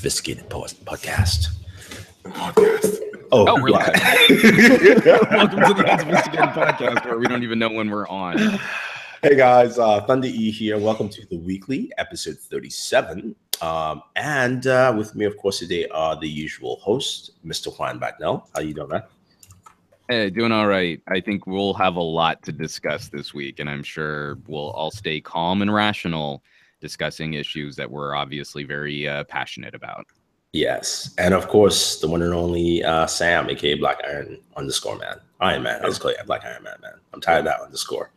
unsophisticated podcast. Oh, we're yeah. live. Welcome to the Unsophisticated Podcast, where we don't even know when we're on. Hey guys, Thunder E here. Welcome to the weekly episode 37. And with me, of course, today are the usual hosts, Mr. Juan Bagnell. How you doing, man? Hey, doing all right. I think we'll have a lot to discuss this week, and I'm sure we'll all stay calm and rational discussing issues that we're obviously very passionate about. Yes, and of course, the one and only Sam, aka Black Iron _ Man. Iron Man. I just call you Black Iron Man, man. I'm tired of that underscore.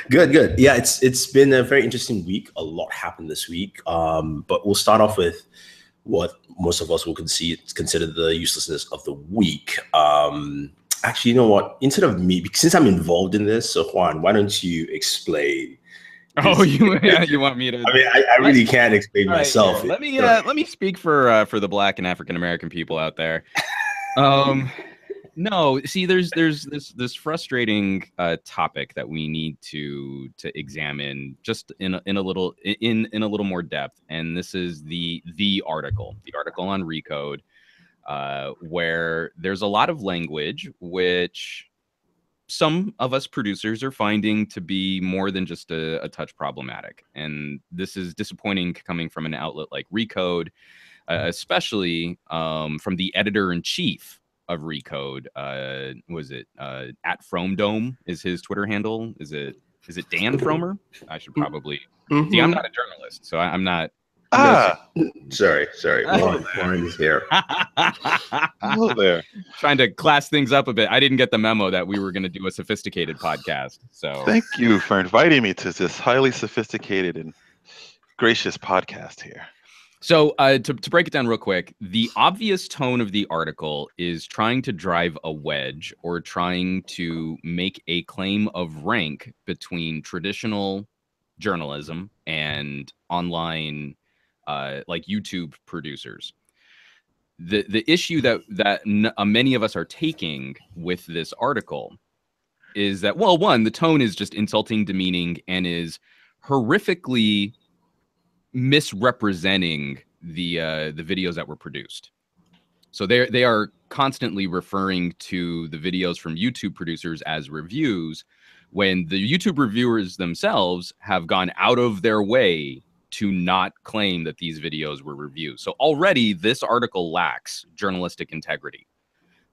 Good. Yeah, it's been a very interesting week. A lot happened this week. But we'll start off with what most of us will consider the uselessness of the week. Actually, you know what? Instead of me, since I'm involved in this, so Juan, why don't you explain? Oh, you want me to? I mean, I really can't explain myself. Right, let me speak for the Black and African American people out there. No, see, there's this frustrating topic that we need to examine just in a little more depth, and this is the article on Recode, where there's a lot of language which some of us producers are finding to be more than just a touch problematic. And this is disappointing coming from an outlet like Recode, especially from the editor-in-chief of Recode. Was it at FromeDome is his Twitter handle? Is it Dan Fromer? I should probably see. I'm not a journalist, so I'm not. Sorry. Warren is here. Hello there. Trying to class things up a bit. I didn't get the memo that we were going to do a sophisticated podcast. So thank you for inviting me to this highly sophisticated and gracious podcast here. So to break it down real quick, the obvious tone of the article is trying to drive a wedge or trying to make a claim of rank between traditional journalism and online like YouTube producers. The issue that many of us are taking with this article is that, well, one, the tone is just insulting, demeaning, and is horrifically misrepresenting the videos that were produced. So they are constantly referring to the videos from YouTube producers as reviews, when the YouTube reviewers themselves have gone out of their way to not claim that these videos were reviews. So already this article lacks journalistic integrity.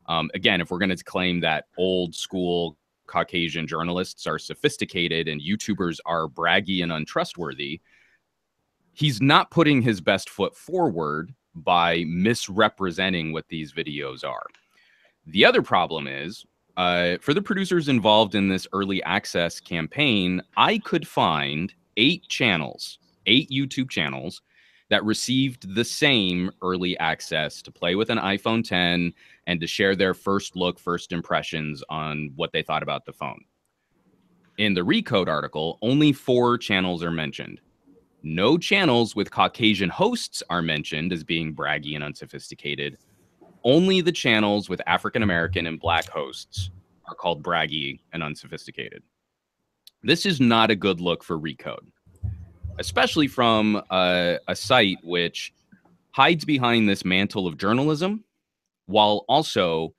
Again, if we're going to claim that old school Caucasian journalists are sophisticated and YouTubers are braggy and untrustworthy, he's not putting his best foot forward by misrepresenting what these videos are. The other problem is, for the producers involved in this early access campaign, I could find 8 YouTube channels that received the same early access to play with an iPhone 10 and to share their first impressions on what they thought about the phone. In the Recode article, only 4 channels are mentioned. No channels with Caucasian hosts are mentioned as being braggy and unsophisticated. Only the channels with African American and Black hosts are called braggy and unsophisticated. This is not a good look for Recode, especially from a site which hides behind this mantle of journalism while also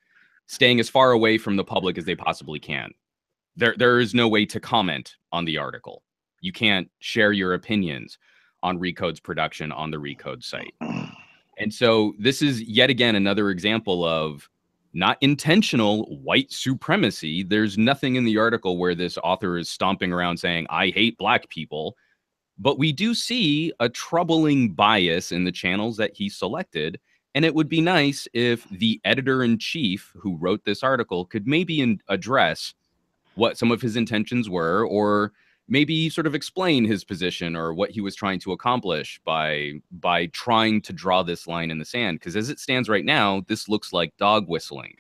staying as far away from the public as they possibly can. There is no way to comment on the article. You can't share your opinions on Recode's production on the Recode site. And so this is yet again another example of not intentional white supremacy. There's nothing in the article where this author is stomping around saying, I hate Black people. But we do see a troubling bias in the channels that he selected. And it would be nice if the editor-in-chief who wrote this article could maybe address what some of his intentions were, or maybe sort of explain his position or what he was trying to accomplish by trying to draw this line in the sand. Because as it stands right now, this looks like dog whistling.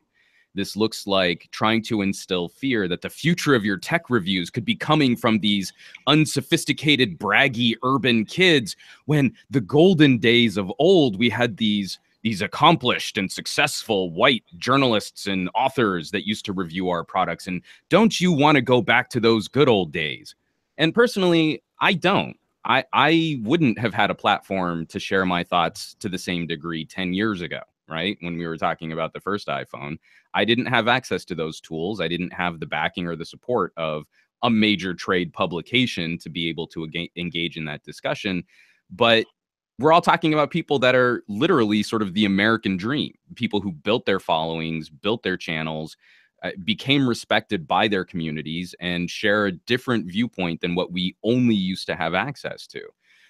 This looks like trying to instill fear that the future of your tech reviews could be coming from these unsophisticated, braggy urban kids, when the golden days of old, we had these accomplished and successful white journalists and authors that used to review our products. And don't you want to go back to those good old days? And personally, I don't. I wouldn't have had a platform to share my thoughts to the same degree 10 years ago, right? When we were talking about the first iPhone, I didn't have access to those tools. I didn't have the backing or the support of a major trade publication to be able to engage in that discussion. But we're all talking about people that are literally sort of the American dream, people who built their followings, built their channels, became respected by their communities, and share a different viewpoint than what we only used to have access to.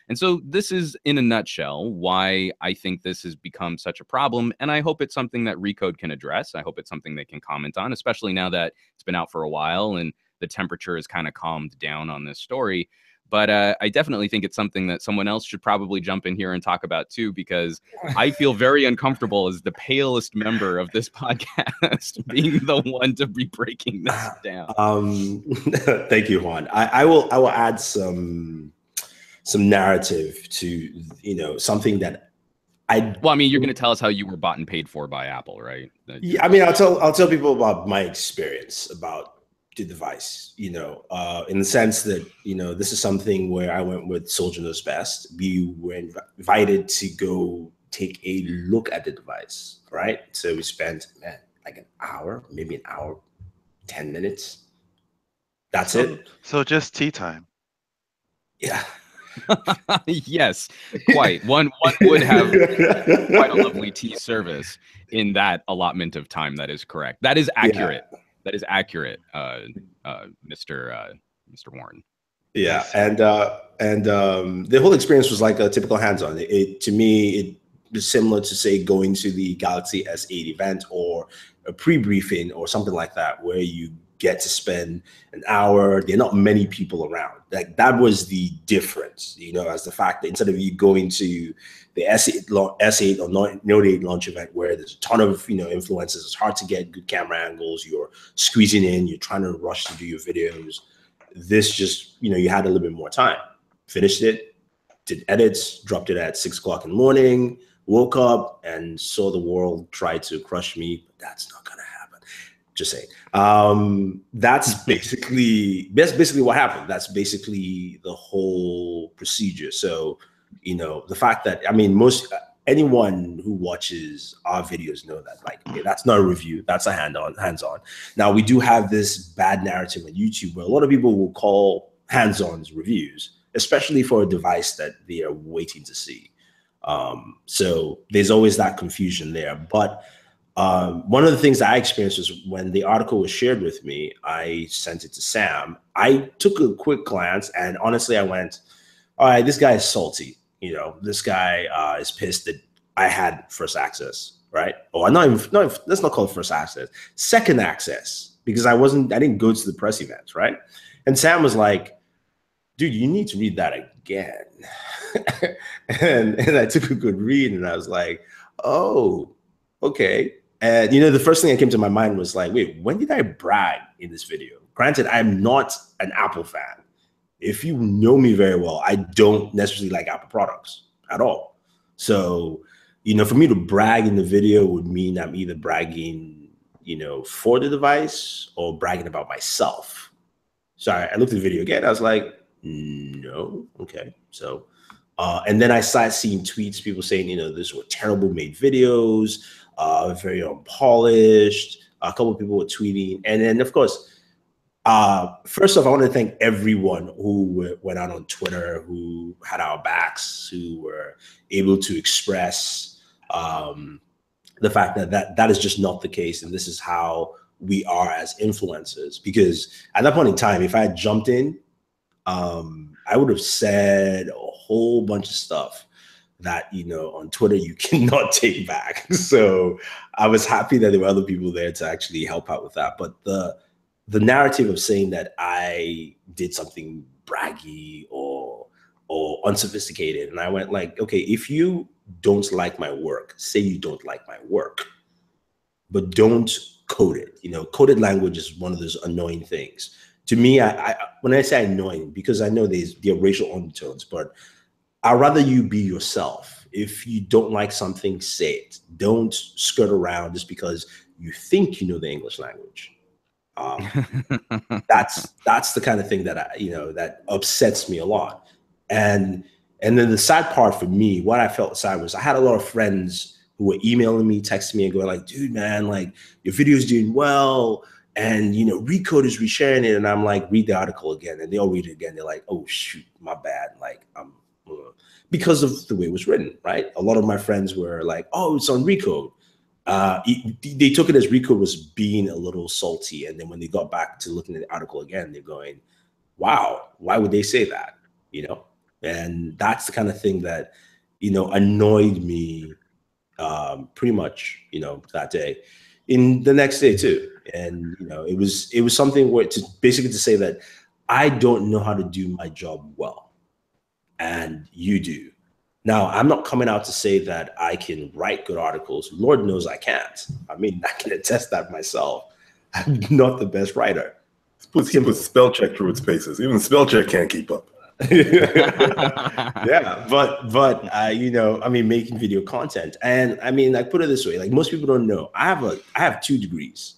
And so this is, in a nutshell, why I think this has become such a problem. And I hope it's something that Recode can address. I hope it's something they can comment on, especially now that it's been out for a while and the temperature has kind of calmed down on this story. But I definitely think it's something that someone else should probably jump in here and talk about too, because I feel very uncomfortable as the palest member of this podcast being the one to be breaking this down. Thank you, Juan. I will add some narrative to, you know, something that well, I mean, you're going to tell us how you were bought and paid for by Apple, right? Yeah, I mean, I'll tell people about my experience about the device, you know, in the sense that, you know, this is something where I went with Soldier Knows Best. We were invited to go take a look at the device, right? So we spent, man, like an hour, maybe an hour, 10 minutes. That's it. So just tea time. Yeah. Yes, quite. One would have quite a lovely tea service in that allotment of time. That is correct. That is accurate. Yeah. That is accurate, Mr. Warren. Yeah, and the whole experience was like a typical hands-on. To me, it was similar to, say, going to the Galaxy S8 event or a pre-briefing or something like that, where you get to spend an hour. There are not many people around. Like, that was the difference, you know, as the fact that instead of you going to the S8 or Note 8 launch event where there's a ton of, you know, influencers, it's hard to get good camera angles, you're squeezing in, you're trying to rush to do your videos. This just, you know, you had a little bit more time. Finished it, did edits, dropped it at 6 o'clock in the morning, woke up and saw the world try to crush me. But that's not gonna happen. Just saying. That's basically what happened. That's basically the whole procedure. So, you know, the fact that, I mean, anyone who watches our videos know that, like, okay, that's not a review, that's a hands-on. Now, we do have this bad narrative on YouTube where a lot of people will call hands-ons reviews, especially for a device that they are waiting to see. So there's always that confusion there. But one of the things I experienced was when the article was shared with me, I sent it to Sam. I took a quick glance and honestly, I went, all right, this guy is salty. You know, this guy is pissed that I had first access, right? Oh, let's not call it first access, second access, because I didn't go to the press events, right? And Sam was like, dude, you need to read that again. and I took a good read and I was like, oh, okay. And, you know, the first thing that came to my mind was like, wait, when did I brag in this video? Granted, I'm not an Apple fan. If you know me very well, I don't necessarily like Apple products at all. So, you know, for me to brag in the video would mean I'm either bragging, you know, for the device or bragging about myself. So I looked at the video again. I was like, no, okay. So, and then I started seeing tweets, people saying, you know, these were terrible made videos, very unpolished. A couple of people were tweeting. And then, of course, first off, I want to thank everyone who went out on Twitter, who had our backs, who were able to express the fact that is just not the case. And this is how we are as influencers. Because at that point in time, if I had jumped in, I would have said a whole bunch of stuff that, you know, on Twitter you cannot take back. So I was happy that there were other people there to actually help out with that. But the narrative of saying that I did something braggy or unsophisticated, and I went like, okay, if you don't like my work, say you don't like my work, but don't code it. You know, coded language is one of those annoying things. To me, when I say annoying, because I know there are racial undertones, but I'd rather you be yourself. If you don't like something, say it. Don't skirt around just because you think you know the English language. That's the kind of thing that that upsets me a lot. And then the sad part for me, what I felt sad was I had a lot of friends who were emailing me, texting me, and going like, "Dude, man, like your video is doing well, and you know, Recode is resharing it." And I'm like, read the article again, and they all read it again. They're like, "Oh shoot, my bad." Like because of the way it was written, right? A lot of my friends were like, "Oh, it's on Recode." They took it as Recode was being a little salty, and then when they got back to looking at the article again, they're going, "Wow, why would they say that?" You know. And that's the kind of thing that, you know, annoyed me pretty much, you know, that day. In the next day too. And, you know, it was something where to basically to say that I don't know how to do my job well. And you do. Now, I'm not coming out to say that I can write good articles. Lord knows I can't. I mean, I can attest that myself. I'm not the best writer. Put spell check through its paces. Even spell check can't keep up. Yeah, but you know, I mean, making video content, and I mean, I put it this way: like most people don't know, I have 2 degrees.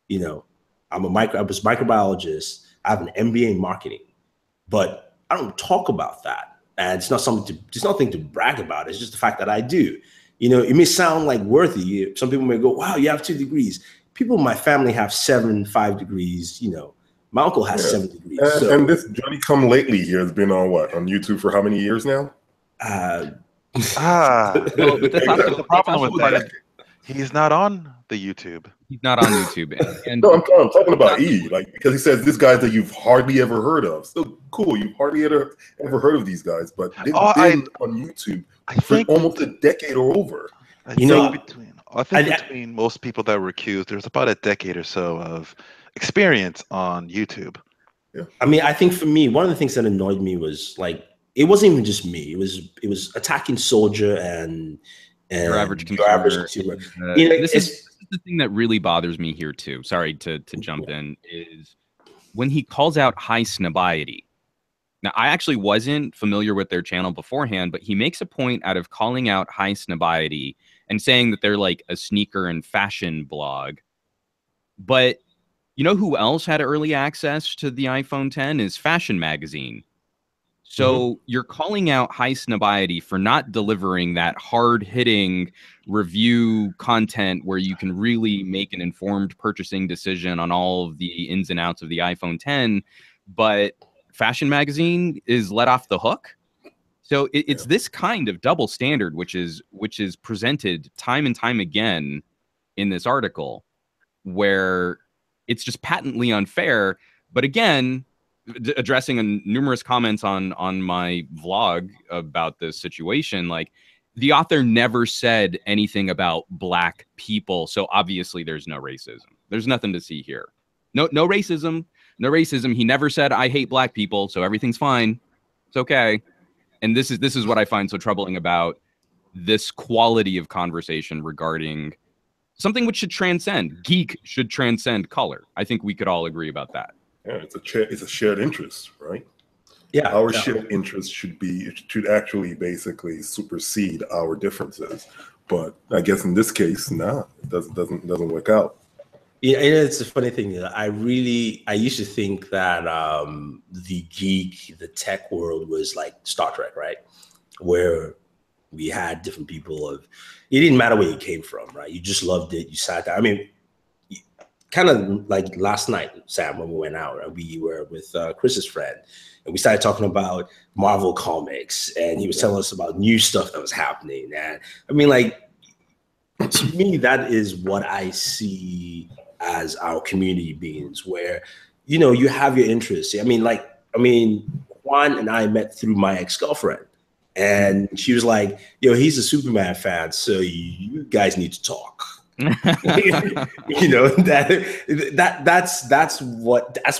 You know, I was a microbiologist. I have an MBA in marketing, but I don't talk about that, and it's nothing to brag about. It's just the fact that I do. You know, it may sound like worthy. Some people may go, "Wow, you have 2 degrees." People in my family have 7, 5 degrees. You know. My uncle has 7 degrees. And this Johnny Come Lately here has been on what? On YouTube for how many years now? Well, but the problem with that, he's not on the YouTube. He's not on YouTube. And no, I'm talking about E, like because he says this guys that you've hardly ever heard of. So cool, you've hardly ever heard of these guys, but they've been on YouTube for almost a decade or over. I think between most people that were accused, there's about a decade or so of experience on YouTube. Yeah. I mean, I think for me, one of the things that annoyed me was like it wasn't even just me. It was attacking Soldier and your average consumer. You know, this is the thing that really bothers me here too. Sorry to jump in, is when he calls out high snobiety. Now, I actually wasn't familiar with their channel beforehand, but he makes a point out of calling out high snobiety and saying that they're like a sneaker and fashion blog. But you know who else had early access to the iPhone 10 is Fashion Magazine. So you're calling out high snobiety for not delivering that hard-hitting review content where you can really make an informed purchasing decision on all of the ins and outs of the iPhone 10, but Fashion Magazine is let off the hook. So it's this kind of double standard which is presented time and time again in this article, where it's just patently unfair. But again, addressing numerous comments on my vlog about this situation, like the author never said anything about Black people, so obviously there's no racism. There's nothing to see here. No racism. No racism. He never said I hate Black people, so everything's fine. It's okay. And this is what I find so troubling about this quality of conversation regarding something which should transcend. Geek should transcend color. I think we could all agree about that. Yeah, it's a shared interest, right? Yeah, our shared interest should actually basically supersede our differences. But I guess in this case, it doesn't work out. Yeah, and it's a funny thing. I used to think that the tech world was like Star Trek, right? Where we had different people it didn't matter where you came from, right? You just loved it. You sat there. I mean, kind of like last night, Sam, when we went out, and we were with Chris's friend, and we started talking about Marvel comics, and he was telling us about new stuff that was happening. And I mean, like, to me, that is what I see as our community beings, where, you know, you have your interests. I mean, Juan and I met through my ex-girlfriend. And she was like, "Yo, he's a Superman fan, so you guys need to talk." You know, that's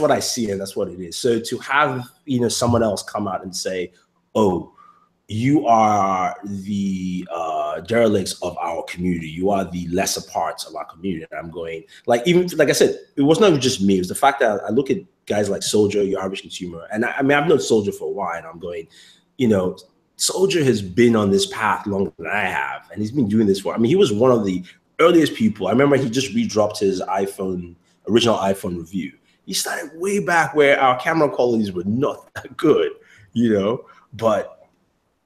what I see, and that's what it is. So to have, you know, someone else come out and say, "Oh, you are the derelicts of our community. You are the lesser parts of our community." And I'm going, like, even like I said, it was not just me. It was the fact that I look at guys like Soldier, your average consumer, and I mean, I've known Soldier for a while, and I'm going, you know, Soldier has been on this path longer than I have, and he's been doing this for. I mean, he was one of the earliest people. I remember he just redropped his original iPhone review. He started way back where our camera qualities were not that good, you know. But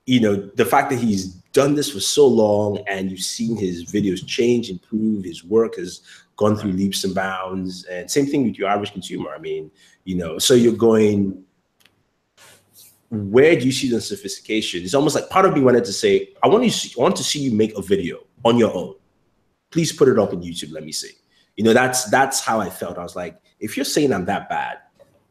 the fact that he's done this for so long, and you've seen his videos change, improve, his work has gone through leaps and bounds, and same thing with your average consumer. I mean, so you're going, where do you see the sophistication? It's almost like part of me wanted to say, I want to see you make a video on your own. Please put it up on YouTube. Let me see. That's how I felt. I was like, if you're saying I'm that bad,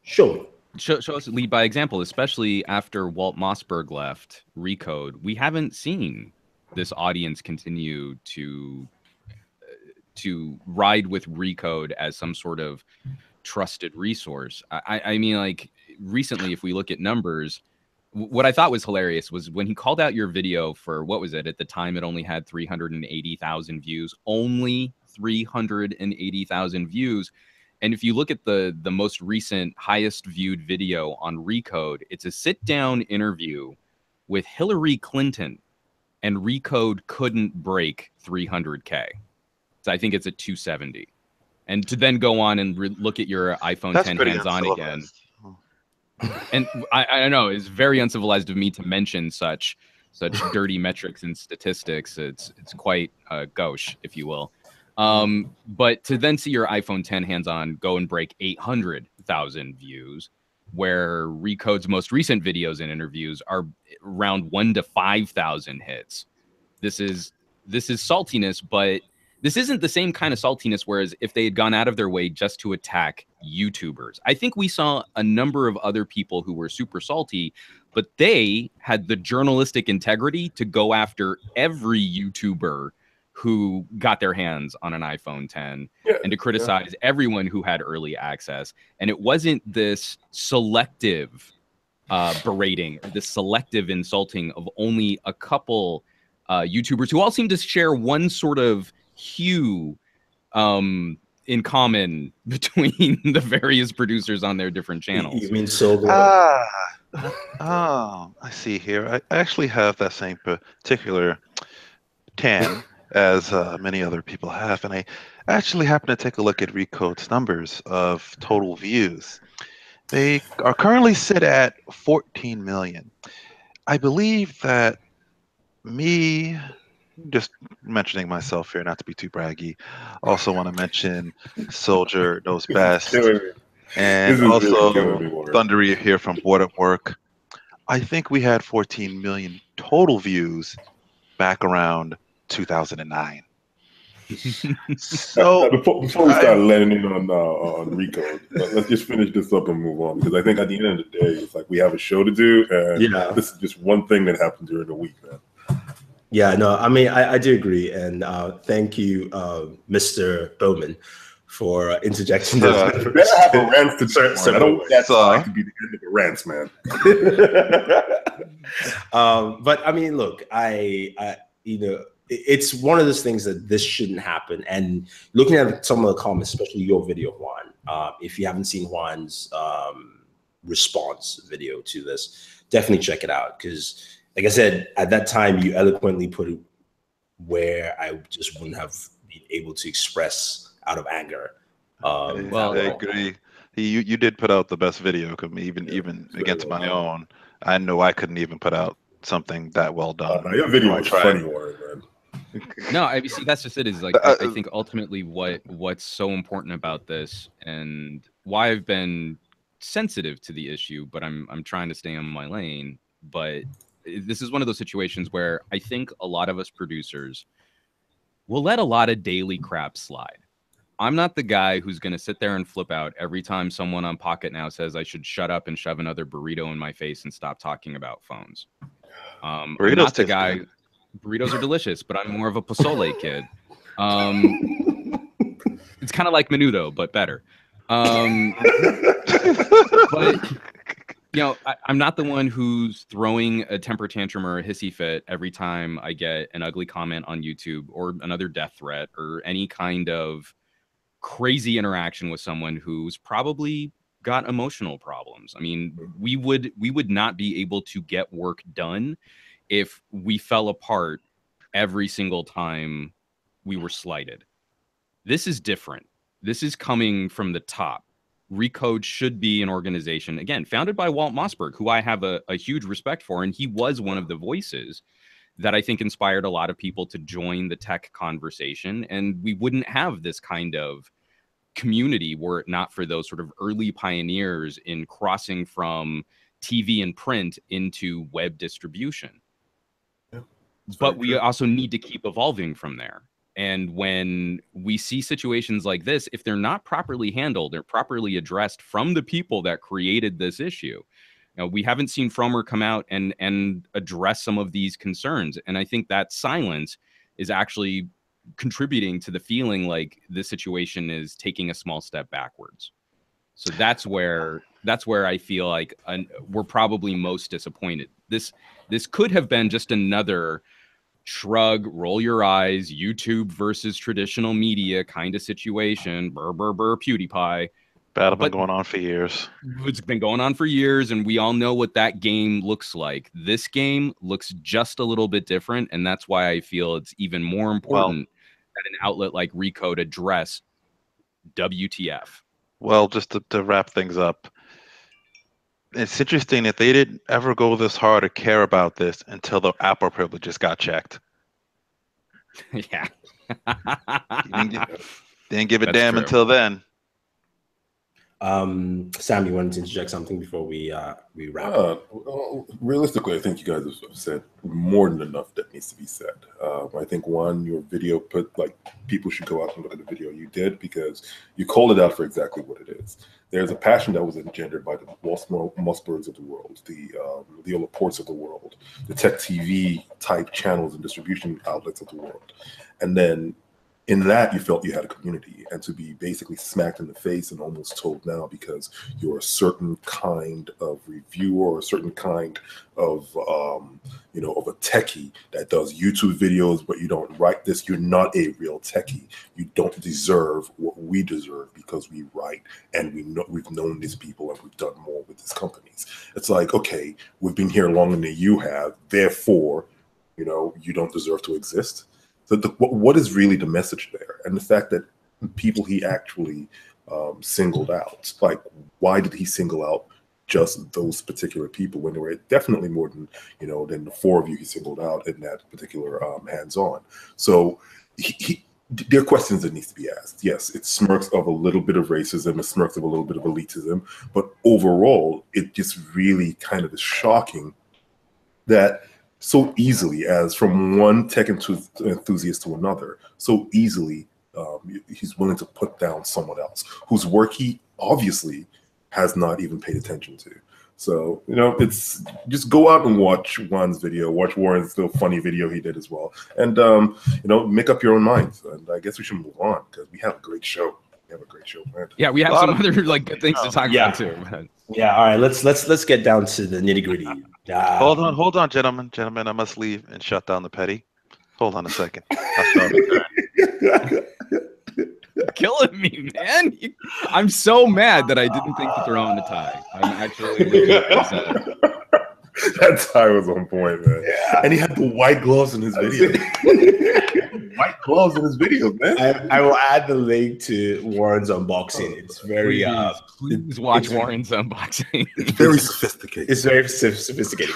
show me. Show us, lead by example, especially after Walt Mossberg left Recode. We haven't seen this audience continue to ride with Recode as some sort of trusted resource. I mean, like, recently, if we look at numbers, what I thought was hilarious was when he called out your video for, what was it? At the time, it only had 380,000 views. Only 380,000 views. And if you look at the most recent highest viewed video on Recode, it's a sit-down interview with Hillary Clinton, and Recode couldn't break 300K. So I think it's at 270. And to then go on and look at your iPhone 10 hands-on again. And I know it's very uncivilized of me to mention such dirty metrics and statistics. It's quite gauche, if you will. But to then see your iPhone 10 hands-on go and break 800,000 views, where Recode's most recent videos and interviews are around 1,000 to 5,000 hits. This is saltiness, but this isn't the same kind of saltiness, whereas if they had gone out of their way just to attack YouTubers. I think we saw a number of other people who were super salty, but they had the journalistic integrity to go after every YouTuber who got their hands on an iPhone 10 and to criticize everyone who had early access. And it wasn't this selective berating, this selective insulting of only a couple YouTubers who all seem to share one sort of hue in common between the various producers on their different channels. You mean so? Oh, I see here. I actually have that same particular tan as many other people have, and I actually happen to take a look at Recode's numbers of total views. They are currently sit at 14 million. I believe that me, just mentioning myself here, not to be too braggy, also want to mention Soldier Knows Best, and also Thundery here from Booredatwork. I think we had 14 million total views back around 2009. So before we start letting in on Recode, let's just finish this up and move on, because I think at the end of the day, it's like we have a show to do, and this is just one thing that happened during the week, man. Yeah, no, I mean, I do agree, and thank you, Mr. Bowman, for interjecting this. Better have a rant to turn. I don't want that to be the end of the rants, man. But I mean, look, it's one of those things that this shouldn't happen. And looking at some of the comments, especially your video, Juan, if you haven't seen Juan's response video to this, definitely check it out, because, like I said, at that time, you eloquently put it where I just wouldn't have been able to express out of anger. Well, I agree. You did put out the best video, even against my own. I know I couldn't even put out something that well done. Your video was funny, man. No, I see. That's just it. Is like I think ultimately what's so important about this, and why I've been sensitive to the issue, but I'm trying to stay in my lane. But this is one of those situations where I think a lot of us producers will let a lot of daily crap slide. I'm not the guy who's going to sit there and flip out every time someone on Pocket Now says I should shut up and shove another burrito in my face and stop talking about phones. I'm not the guy. Burritos are delicious, but I'm more of a pozole kid. It's kind of like menudo, but better. But I'm not the one who's throwing a temper tantrum or a hissy fit every time I get an ugly comment on YouTube or another death threat or any kind of crazy interaction with someone who's probably got emotional problems. I mean, we would not be able to get work done if we fell apart every single time we were slighted. This is different. This is coming from the top. Recode should be an organization, again, founded by Walt Mossberg, who I have a huge respect for, and he was one of the voices that I think inspired a lot of people to join the tech conversation, and we wouldn't have this kind of community were it not for those sort of early pioneers in crossing from TV and print into web distribution. Yeah, but we also need to keep evolving from there. And when we see situations like this, if they're not properly handled, they're properly addressed from the people that created this issue. We haven't seen Frommer come out and address some of these concerns. And I think that silence is actually contributing to the feeling like this situation is taking a small step backwards. So that's where I feel like we're probably most disappointed. This could have been just another shrug, roll your eyes, YouTube versus traditional media kind of situation. Burr, burr, burr, PewDiePie. Battle been going on for years. It's been going on for years, and we all know what that game looks like. This game looks just a little bit different, and that's why I feel it's even more important that an outlet like Recode address WTF. Well, just to wrap things up, it's interesting that they didn't ever go this hard or care about this until the Apple privileges got checked. Yeah. Didn't give a damn until then. Sam, you wanted to interject something before we wrap up? Well, realistically, I think you guys have said more than enough that needs to be said. I think one, your video people should go out and look at the video you did because you called it out for exactly what it is. There's a passion that was engendered by the Mossbergs of the world, the Laportes of the world, the tech TV type channels and distribution outlets of the world, and then in that, you felt you had a community, and to be basically smacked in the face and almost told now because you're a certain kind of reviewer or a certain kind of, of a techie that does YouTube videos, but you don't write this. You're not a real techie. You don't deserve what we deserve because we write and we've known these people and we've done more with these companies. It's like, okay, we've been here longer than you have. Therefore, you don't deserve to exist. So what is really the message there? And the fact that people he actually singled out, like why did he single out just those particular people when there were definitely more than, than the four of you he singled out in that particular hands-on. So there are questions that needs to be asked. Yes, it smirks of a little bit of racism, it smirks of a little bit of elitism, but overall, it just really kind of is shocking that so easily as from one tech enthusiast to another, so easily he's willing to put down someone else whose work he obviously has not even paid attention to. So, it's just go out and watch Juan's video, watch Warren's little funny video he did as well. And, make up your own minds. And I guess we should move on because we have a great show. We have a great show planned. Yeah, we have some other good things to talk about too. Yeah, all right, let's get down to the nitty-gritty. Hold on, gentlemen. I must leave and shut down the petty. Hold on a second. I'll start with killing me, man. I'm so mad that I didn't think to throw on a tie. I'm actually really upset. That tie was on point, man. Yeah. And he had the white gloves in his video. White gloves in his videos, man. I will add the link to Warren's unboxing. It's very please watch Warren's unboxing. It's very sophisticated. It's very sophisticated.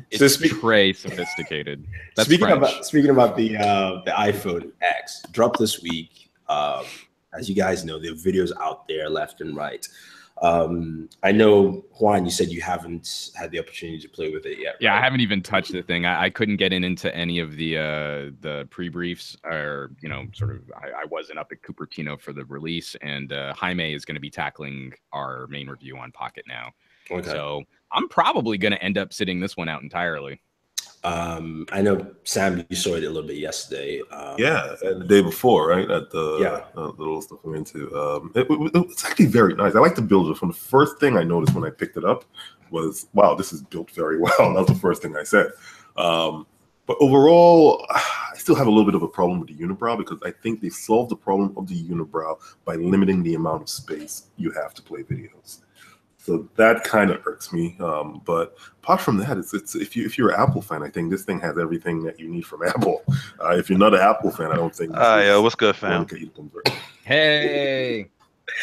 Yes. It's very sophisticated. That's speaking about the iPhone X dropped this week. As you guys know, there are videos out there left and right. I know, Juan, you said you haven't had the opportunity to play with it yet. Right? Yeah, I haven't even touched the thing. I couldn't get into any of the pre-briefs or, I wasn't up at Cupertino for the release, and Jaime is going to be tackling our main review on Pocket now. Okay. So I'm probably going to end up sitting this one out entirely. I know, Sam, you saw it a little bit yesterday. And the day before, right? At the little stuff I'm into. It's actually very nice. I like the build. From the first thing I noticed when I picked it up was, wow, this is built very well. That was the first thing I said. But overall, I still have a little bit of a problem with the unibrow because I think they solved the problem of the unibrow by limiting the amount of space you have to play videos. So that kind of irks me. But apart from that, it's if you're an Apple fan, I think this thing has everything that you need from Apple. If you're not an Apple fan, I don't think. Yo, what's good, fam? Hey,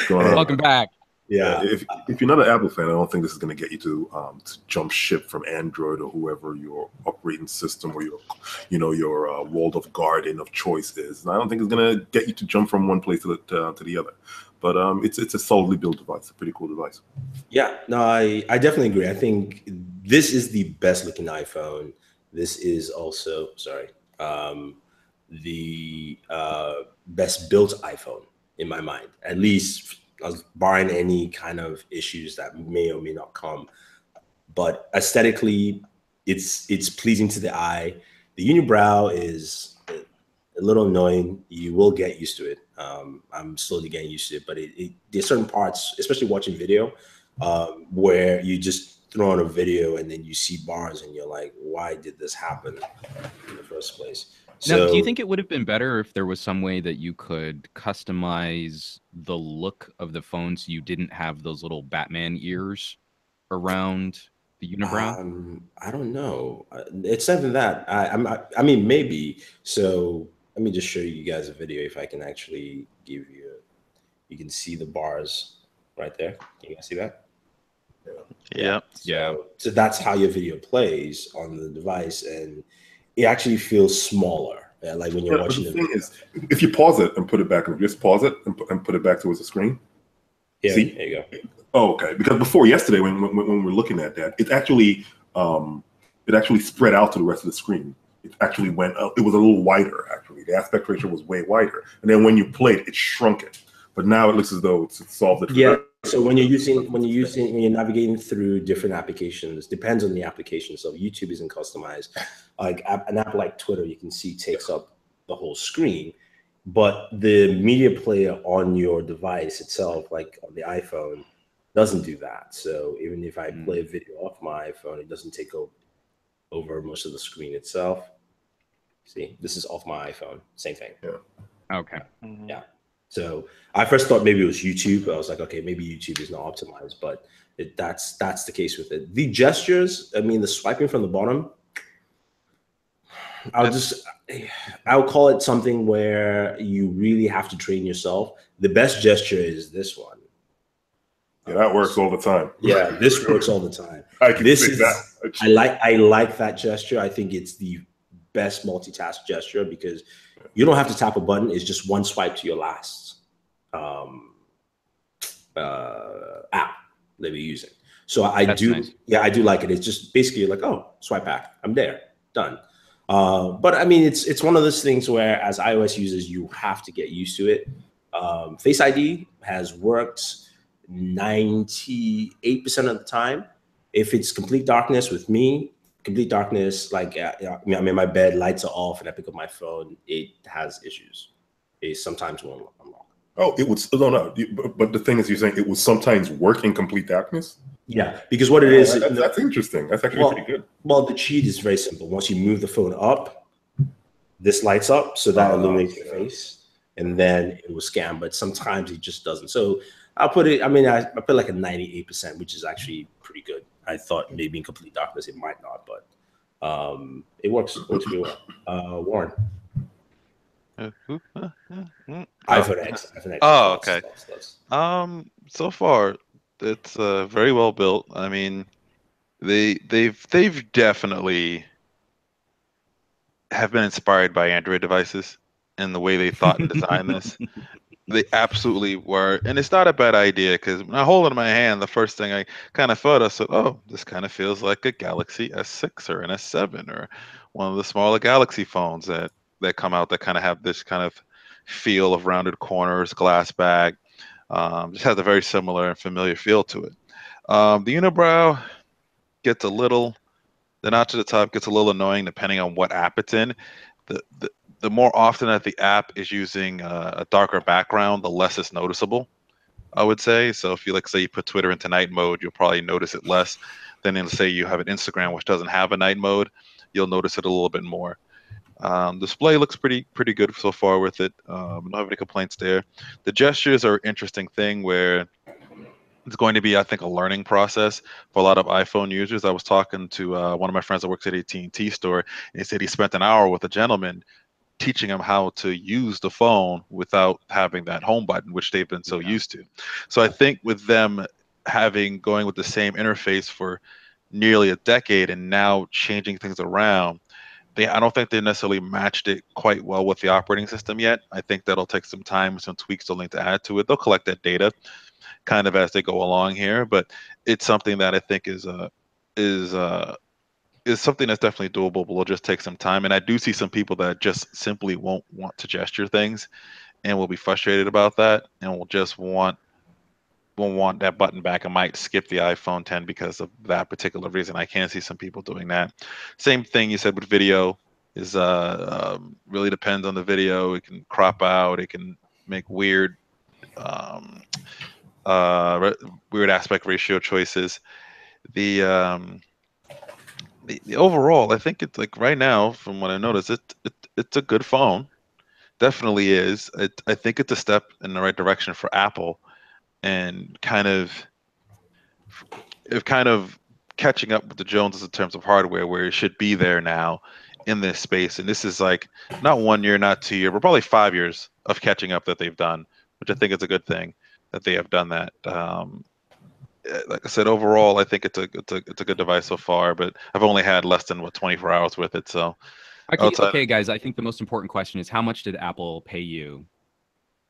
welcome back. Yeah. If you're not an Apple fan, I don't think this is going to get you to jump ship from Android or whoever your operating system or your walled-off garden of choice is. And I don't think it's going to get you to jump from one place to the other. But it's a solidly built device, a pretty cool device. Yeah, no, I definitely agree. I think this is the best looking iPhone. This is also, the best built iPhone in my mind, at least barring any kind of issues that may or may not come. But aesthetically, it's pleasing to the eye. The unibrow is a little annoying. You will get used to it. I'm slowly getting used to it, but there's certain parts, especially watching video, where you just throw on a video and then you see bars and you're like, why did this happen in the first place? Now, do you think it would have been better if there was some way that you could customize the look of the phone so you didn't have those little Batman ears around the unibrow? I don't know. It's something that I mean, maybe. So let me just show you guys a video if I can actually give you. You can see the bars right there. Can you guys see that? Yeah. So that's how your video plays on the device, and it actually feels smaller. Like when you're watching the thing is, if you pause it and put it back, and just pause it and put it back towards the screen. Yeah, see? there you go. Oh, okay. Because before yesterday, when we're looking at that, it actually spread out to the rest of the screen. It actually went up. It was a little wider. Actually, the aspect ratio was way wider. And then when you played, it shrunk it. But now it looks as though it's solved it. Yeah. So when you're navigating through different applications, depends on the application. So YouTube isn't customized. Like an app like Twitter, you can see takes up the whole screen, but the media player on your device itself, like on the iPhone, doesn't do that. So even if I play a video off my iPhone, it doesn't take over most of the screen itself. See, this is off my iPhone. Same thing. Yeah. Okay. Yeah. So I first thought maybe it was YouTube. I was like, okay, maybe YouTube is not optimized, but that's the case with it. The gestures, I mean, the swiping from the bottom, I'll call it something where you really have to train yourself. The best gesture is this one. Yeah, that works all the time. Yeah, this works all the time. I can see that. I like that gesture. I think it's the best multitask gesture because you don't have to tap a button. It's just one swipe to your last app that you're using. So That's nice. Yeah, I do like it. It's just basically like, oh, swipe back. I'm there, done. But I mean, it's one of those things where as iOS users, you have to get used to it. Face ID has worked 98% of the time. If it's complete darkness with me, complete darkness, like I'm in my bed, lights are off, and I pick up my phone, it has issues. It sometimes won't unlock. Oh, it would. No. But the thing is, you're saying it would sometimes work in complete darkness. Yeah, because what it is, that's interesting. That's actually pretty good. Well, the cheat is very simple. Once you move the phone up, this lights up, so that illuminates your face, and then it will scan. But sometimes it just doesn't. So I'll put it. I mean, I put like a 98%, which is actually pretty good. I thought maybe in complete darkness it might not, but it works really well. Warren. iPhone X. Oh, okay. So far, it's very well built. I mean, they've definitely have been inspired by Android devices and the way they thought and designed this. They absolutely were, and it's not a bad idea because when I hold it in my hand, the first thing I kind of thought, I said, "Oh, this kind of feels like a Galaxy S6 or an S7 or one of the smaller Galaxy phones that come out that kind of have this kind of feel of rounded corners, glass back. Just has a very similar and familiar feel to it. The unibrow gets a little, the notch at the top gets a little annoying depending on what app it's in. The more often that the app is using a darker background, the less it's noticeable, I would say. So if you say you put Twitter into night mode, you'll probably notice it less than in, say, you have an Instagram which doesn't have a night mode. You'll notice it a little bit more. Display looks pretty good so far with it. Don't have any complaints there. The gestures are an interesting thing where it's going to be, I think, a learning process for a lot of iPhone users. I was talking to one of my friends that works at AT&T store, and he said he spent an hour with a gentleman teaching them how to use the phone without having that home button, which they've been so used to. So I think with them going with the same interface for nearly a decade and now changing things around, I don't think they necessarily matched it quite well with the operating system yet. I think that'll take some time, some tweaks they'll need to add to it. They'll collect that data kind of as they go along here, but it's something that I think is something that's definitely doable, but will just take some time. And I do see some people that just simply won't want to gesture things and will be frustrated about that and will just won't want that button back and might skip the iPhone 10 because of that particular reason. I can see some people doing that. Same thing you said with video is really depends on the video. It can crop out. It can make weird weird aspect ratio choices. The overall, I think it's like right now, from what I noticed, it's a good phone. Definitely is. I think it's a step in the right direction for Apple, and kind of catching up with the Joneses in terms of hardware, where it should be there now in this space. And this is like not 1 year, not 2 year, but probably 5 years of catching up that they've done, which I think is a good thing that they have done that. Like I said, overall, I think it's a good device so far, but I've only had less than 24 hours with it. So okay, guys, I think the most important question is, how much did Apple pay you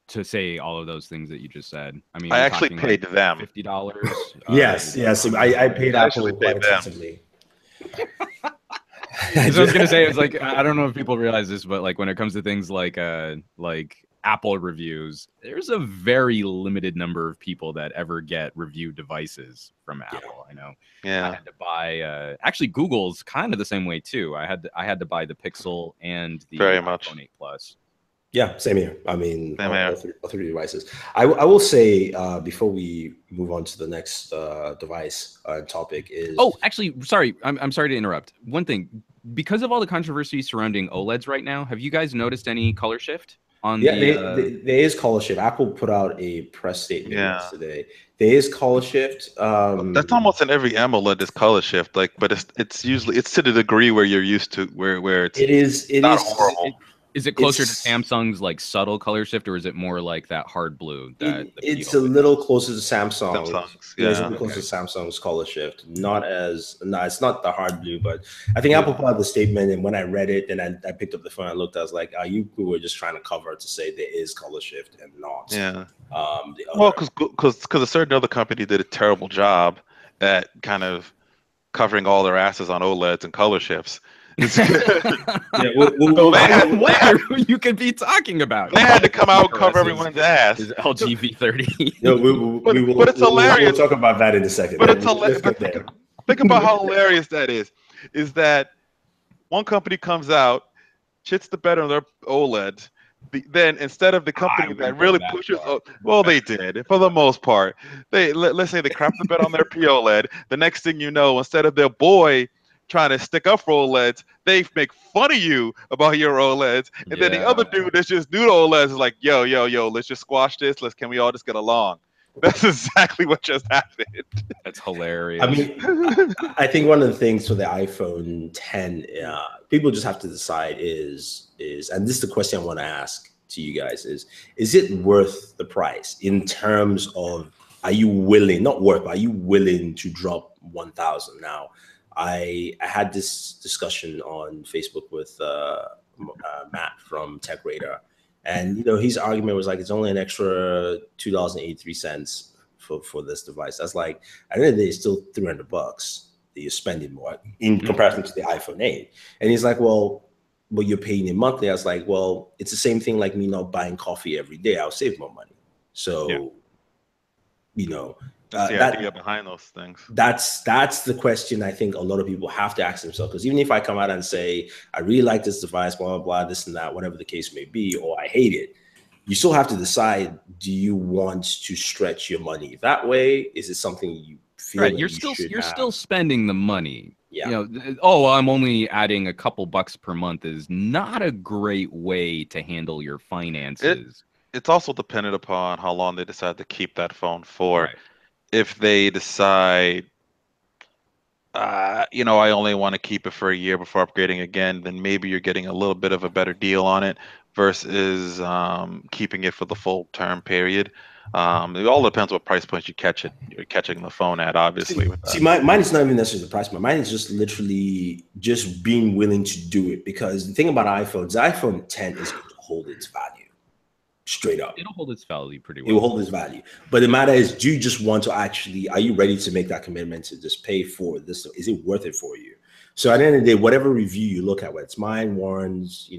to say all of those things that you just said? I mean, I actually paid like them $50. Yes. I paid Apple quite extensively. So I was gonna say, it's like, I don't know if people realize this, but like when it comes to things like Apple reviews, there's a very limited number of people that ever get review devices from Apple. I know. Yeah. I had to buy. Actually, Google's kind of the same way too. I had to buy the Pixel and the iPhone 8 Plus. Yeah, same here. I mean, all three devices. I will say before we move on to the next device topic is. Oh, actually, sorry. I'm sorry to interrupt. One thing, because of all the controversy surrounding OLEDs right now, have you guys noticed any color shift? There is color shift. Apple put out a press statement yesterday. There is color shift. That's almost in every AMOLED is color shift, like, but it's usually to the degree where you're used to where it's not horrible. Is it closer to Samsung's like subtle color shift, or is it more like that hard blue? It's a little closer to Samsung's. Yeah, it's a little closer to Samsung's color shift. It's not the hard blue, but I think Apple put out the statement, and when I read it, and I picked up the phone, I looked, I was like, you were just trying to cover to say there is color shift and not. Yeah. Well, because a certain other company did a terrible job at kind of covering all their asses on OLEDs and color shifts. What you could be talking about? They had to come out and cover everyone's ass. Is LGV30? But it's hilarious. We'll talk about that in a second. But it's hilarious. Think about how hilarious that is. Is that one company comes out, shits the bed on their OLEDs. Then instead of the company that really pushes, well, they did for the most part. Let's say they crap the bed on their POLED. The next thing you know, instead of their boy trying to stick up for OLEDs, they make fun of you about your OLEDs, and then the other dude that's just new to OLEDs is like, yo, let's just squash this. Can we all just get along? That's exactly what just happened. That's hilarious. I mean, I think one of the things for the iPhone 10, people just have to decide is, and this is the question I want to ask to you guys, is it worth the price in terms of, are you willing, not worth, but are you willing to drop 1,000 now? I had this discussion on Facebook with Matt from Tech Radar, and his argument was like, it's only an extra $2.83 for this device. That's like, at the end of the day, it's still $300 that you're spending more in comparison to the iPhone 8. And he's like, well, you're paying it monthly. I was like, well, it's the same thing like me not buying coffee every day. I'll save more money. So, that's the idea behind those things. That's the question I think a lot of people have to ask themselves. Because even if I come out and say, I really like this device, blah, blah, blah, this and that, whatever the case may be, or I hate it, you still have to decide, do you want to stretch your money that way? Is it something you feel right? You're still spending the money. Yeah. I'm only adding a couple bucks per month is not a great way to handle your finances. It's also dependent upon how long they decide to keep that phone for. Right. If they decide you know, I only want to keep it for a year before upgrading again, then maybe you're getting a little bit of a better deal on it versus keeping it for the full term period. It all depends what price point you're catching the phone at, obviously, with See, that. mine is not even necessarily the price point. Mine is just literally just being willing to do it, because the thing about iPhones, the iPhone 10 is going to hold its value straight up. It'll hold its value pretty It will well. hold its value. But the matter is, do you just want to actually, are you ready to make that commitment to just pay for this? Is it worth it for you? So at the end of the day, whatever review you look at, whether it's mine, Warren's,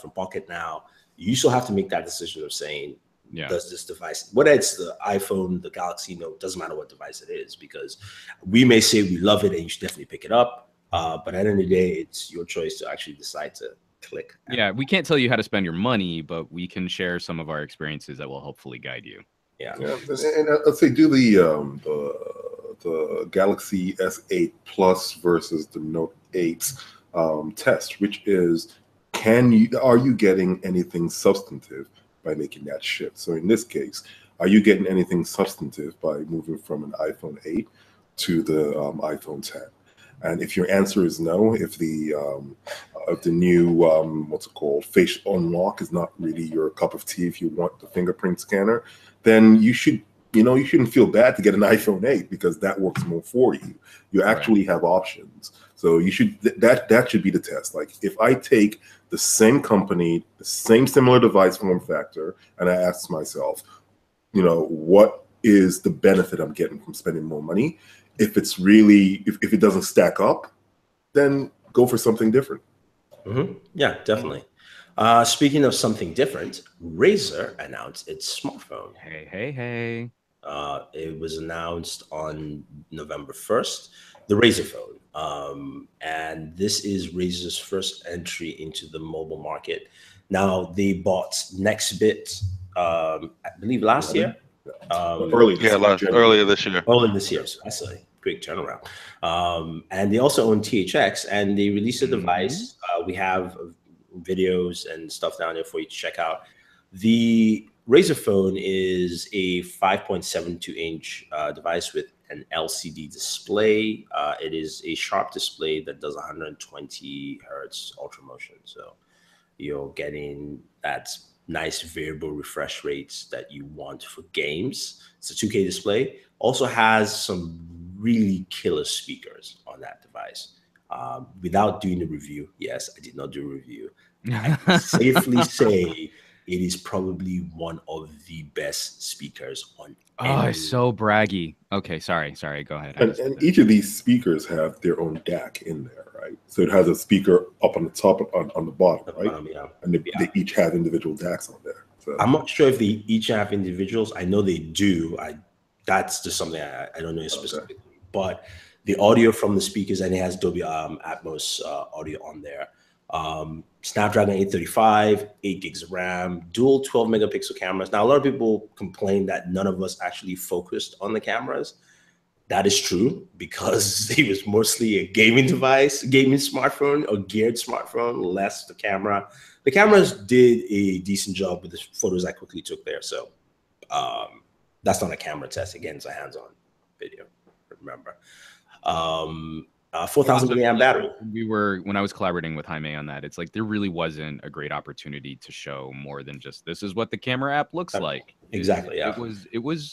from Pocket Now, you still have to make that decision of saying, Yeah. does this device, whether it's the iPhone, the Galaxy Note, doesn't matter what device it is, because we may say we love it and you should definitely pick it up. But at the end of the day, it's your choice to actually decide to click. Yeah, we can't tell you how to spend your money, but we can share some of our experiences that will hopefully guide you. Yeah. And I'd say do the Galaxy S8 Plus versus the Note 8 test, which is, are you getting anything substantive by making that shift? So in this case, are you getting anything substantive by moving from an iPhone 8 to the iPhone 10? And if your answer is no, if the new what's it called, face unlock is not really your cup of tea, if you want the fingerprint scanner, then you shouldn't feel bad to get an iPhone 8, because that works more for you. You actually have options. So you should, that should be the test. Like, if I take the same company, the same similar device form factor, and I ask myself, what is the benefit I'm getting from spending more money? If it's really, if it doesn't stack up, then go for something different. Mm-hmm. Yeah, definitely. Speaking of something different, Razer announced its smartphone. Hey. It was announced on November 1st, the Razer phone. And this is Razer's first entry into the mobile market. Now, they bought Nextbit, I believe last year. Earlier this year. Earlier this year. So that's a quick turnaround. And they also own THX, and they released a device. We have videos and stuff down there for you to check out. The Razer phone is a 5.72-inch device with an LCD display. It is a sharp display that does 120 hertz ultra motion. So you're getting that nice variable refresh rates that you want for games. It's a 2K display. Also has some really killer speakers on that device. Without doing a review, yes, I did not do a review. I can safely say it is probably one of the best speakers on. Oh, it's so braggy. Okay, sorry. Go ahead. And each of these speakers have their own DAC in there, right? So it has a speaker up on the top, on the bottom, right? And they each have individual DACs on there. So I'm not sure if they each have individuals. I know they do. That's just something I don't know specifically. Okay. But the audio from the speakers, and it has Dolby Atmos audio on there. Snapdragon 835, 8 gigs of RAM, dual 12 megapixel cameras. Now, a lot of people complain that none of us actually focused on the cameras. That is true, because it was mostly a gaming device, gaming smartphone, or geared smartphone, less the camera. The cameras did a decent job with the photos I quickly took there. So that's not a camera test. Again, it's a hands-on video, remember. 4,000 milliamp battery. When I was collaborating with Jaime on that, it's like there really wasn't a great opportunity to show more than just this is what the camera app looks like. Exactly. Yeah. It was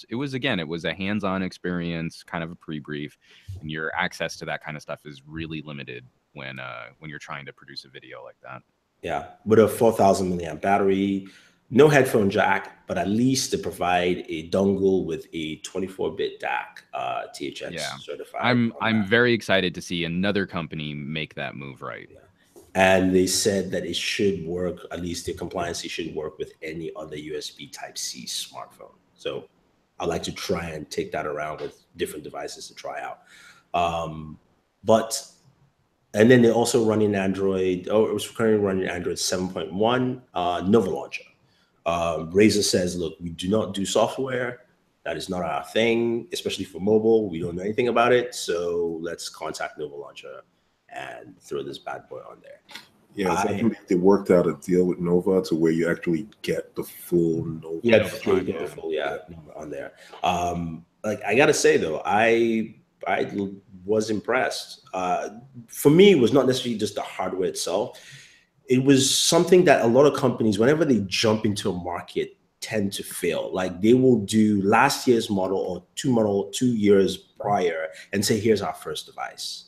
a hands-on experience, kind of a pre-brief, and your access to that kind of stuff is really limited when you're trying to produce a video like that. Yeah, with a 4,000 milliamp battery, no headphone jack, but at least they provide a dongle with a 24-bit DAC, THX certified. I'm very excited to see another company make that move, right? Yeah. And they said that it should work, at least the compliancy should work with any other USB Type-C smartphone. So I'd like to try and take that around with different devices to try out. And then they're also running Android, it was currently running Android 7.1 Nova Launcher. Razer says, look, we do not do software. That is not our thing, especially for mobile. We don't know anything about it. So let's contact Nova Launcher and throw this bad boy on there. Yeah, so I think they worked out a deal with Nova to where you actually get the full Nova. Yeah, you get the full, on there. Like, I got to say, though, I was impressed. For me, it was not necessarily just the hardware itself. It was something that a lot of companies, whenever they jump into a market, tend to fail. Like they will do last year's model or 2 years prior and say, here's our first device.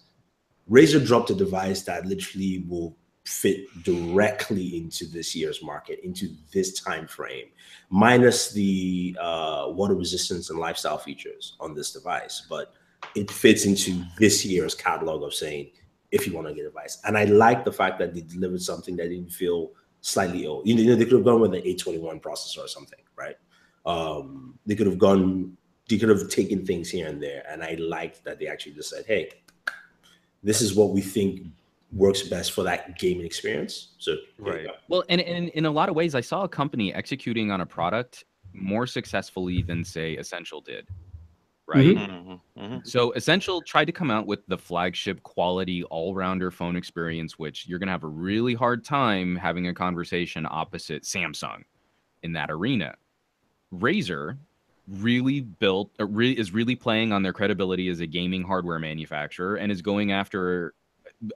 Razer dropped a device that literally will fit directly into this year's market, into this time frame, minus the water resistance and lifestyle features on this device. But it fits into this year's catalog of saying, if you want to get a device. And I like the fact that they delivered something that didn't feel slightly old. You know, they could have gone with an 821 processor or something, right? They could have taken things here and there. And I liked that they actually just said, hey, this is what we think works best for that gaming experience. So right. Well, and in a lot of ways, I saw a company executing on a product more successfully than, say, Essential did. Right. Mm-hmm. Mm-hmm. So Essential tried to come out with the flagship quality all-rounder phone experience, which you're going to have a really hard time having a conversation opposite Samsung in that arena. Razer really is really playing on their credibility as a gaming hardware manufacturer and is going after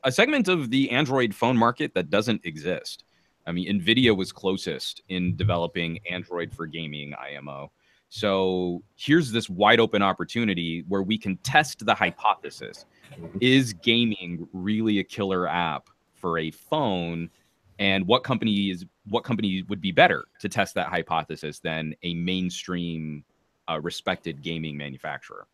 a segment of the Android phone market that doesn't exist. I mean, NVIDIA was closest in developing Android for gaming IMO. So here's this wide open opportunity where we can test the hypothesis. Is gaming really a killer app for a phone? And what company would be better to test that hypothesis than a mainstream respected gaming manufacturer?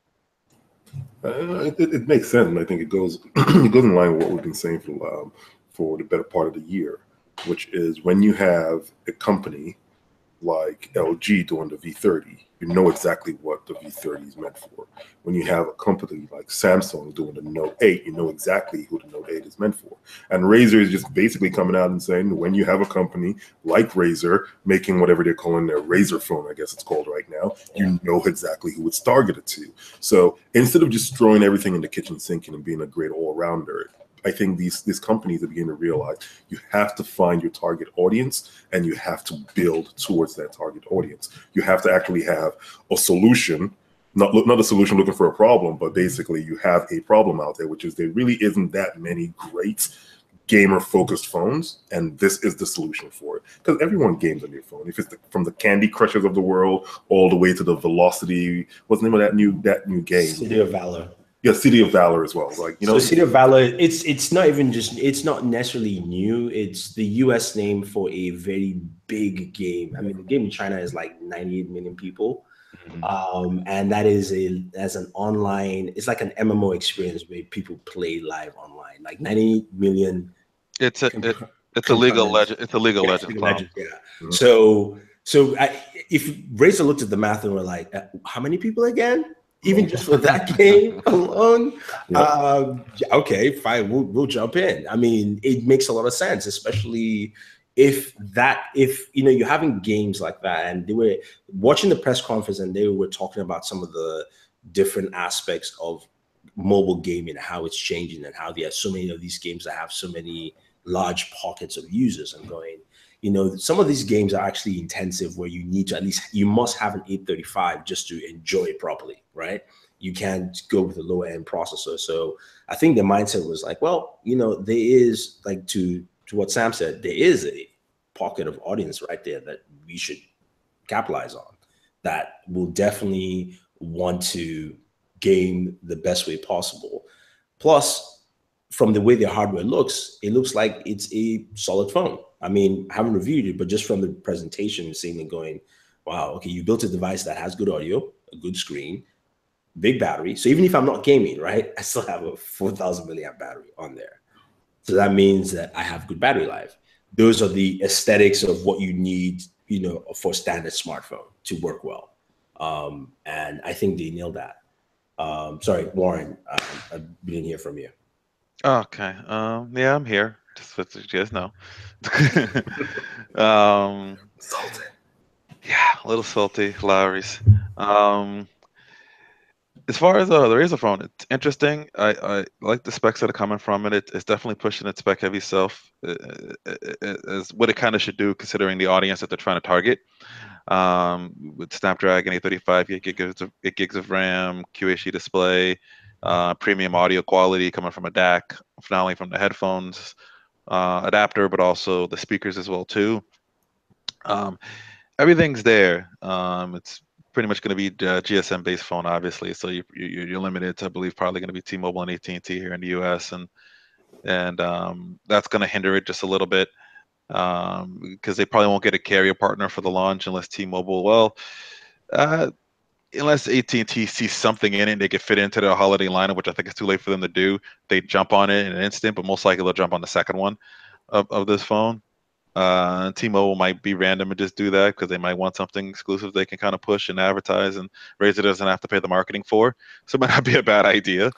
It makes sense, and I think it goes it goes in line with what we've been saying for the better part of the year, which is when you have a company like LG doing the V30, you know exactly what the V30 is meant for. When you have a company like Samsung doing the Note 8, you know exactly who the Note 8 is meant for. And Razer is just basically coming out and saying, when you have a company like Razer making whatever they're calling their Razer phone, I guess it's called right now, you know exactly who it's targeted to. So instead of just throwing everything in the kitchen sink and being a great all-rounder, I think these companies are beginning to realize you have to find your target audience and you have to build towards that target audience. You have to actually have a solution, not a solution looking for a problem, but basically you have a problem out there, which is there really isn't that many great gamer-focused phones, and this is the solution for it. Because everyone games on your phone. If it's from the Candy Crushers of the world all the way to the Velocity, what's the name of that new game? City of Valor. Yeah, City of Valor as well. Like, you know, so City of Valor, it's not necessarily new. It's the US name for a very big game. I mean, the game in China is like 98 million people. And that is as an online, it's like an MMO experience where people play live online, like 90 million. It's a League of Legends. It's a League of Legends. Yeah. Mm-hmm. So if Razer looked at the math and were like, how many people again? Even just for that game alone, okay, fine, we'll jump in. I mean, it makes a lot of sense, especially if you're having games like that. And they were watching the press conference and they were talking about some of the different aspects of mobile gaming, how it's changing, and how there are so many of these games that have so many large pockets of users. And going, some of these games are actually intensive where you must have an 835 just to enjoy it properly, right? You can't go with a lower end processor. So I think the mindset was like, well, there is, like, to what Sam said, there is a pocket of audience right there that we should capitalize on, that will definitely want to game the best way possible. Plus, from the way the hardware looks, it looks like it's a solid phone. I mean, I haven't reviewed it, but just from the presentation, seeing it going, wow, okay, you built a device that has good audio, a good screen, big battery. So even if I'm not gaming, right, I still have a 4,000 milliamp battery on there. So that means that I have good battery life. Those are the aesthetics of what you need, for a standard smartphone to work well. And I think they nailed that. Sorry, Warren, I didn't hear from you. Okay. Yeah, I'm here. Just so you guys know. Salty. Yeah, a little salty, Lowry's. As far as the Razer phone, it's interesting. I like the specs that are coming from it. It's definitely pushing its spec heavy self, is what it kind of should do considering the audience that they're trying to target. With Snapdragon 835, 8 gigs of RAM, QHD display, premium audio quality coming from a DAC, not only from the headphones adapter, but also the speakers as well too. Everything's there. It's pretty much going to be a GSM based phone, obviously. So you're limited to, I believe, probably going to be T-Mobile and AT&T here in the U.S. and that's going to hinder it just a little bit because they probably won't get a carrier partner for the launch unless T-Mobile. Well, unless AT&T sees something in it, they could fit into their holiday lineup, which I think is too late for them to do. They jump on it in an instant, but most likely they'll jump on the second one of this phone. T-Mobile might be random and just do that because they might want something exclusive they can kind of push and advertise, and Razer doesn't have to pay the marketing for. So it might not be a bad idea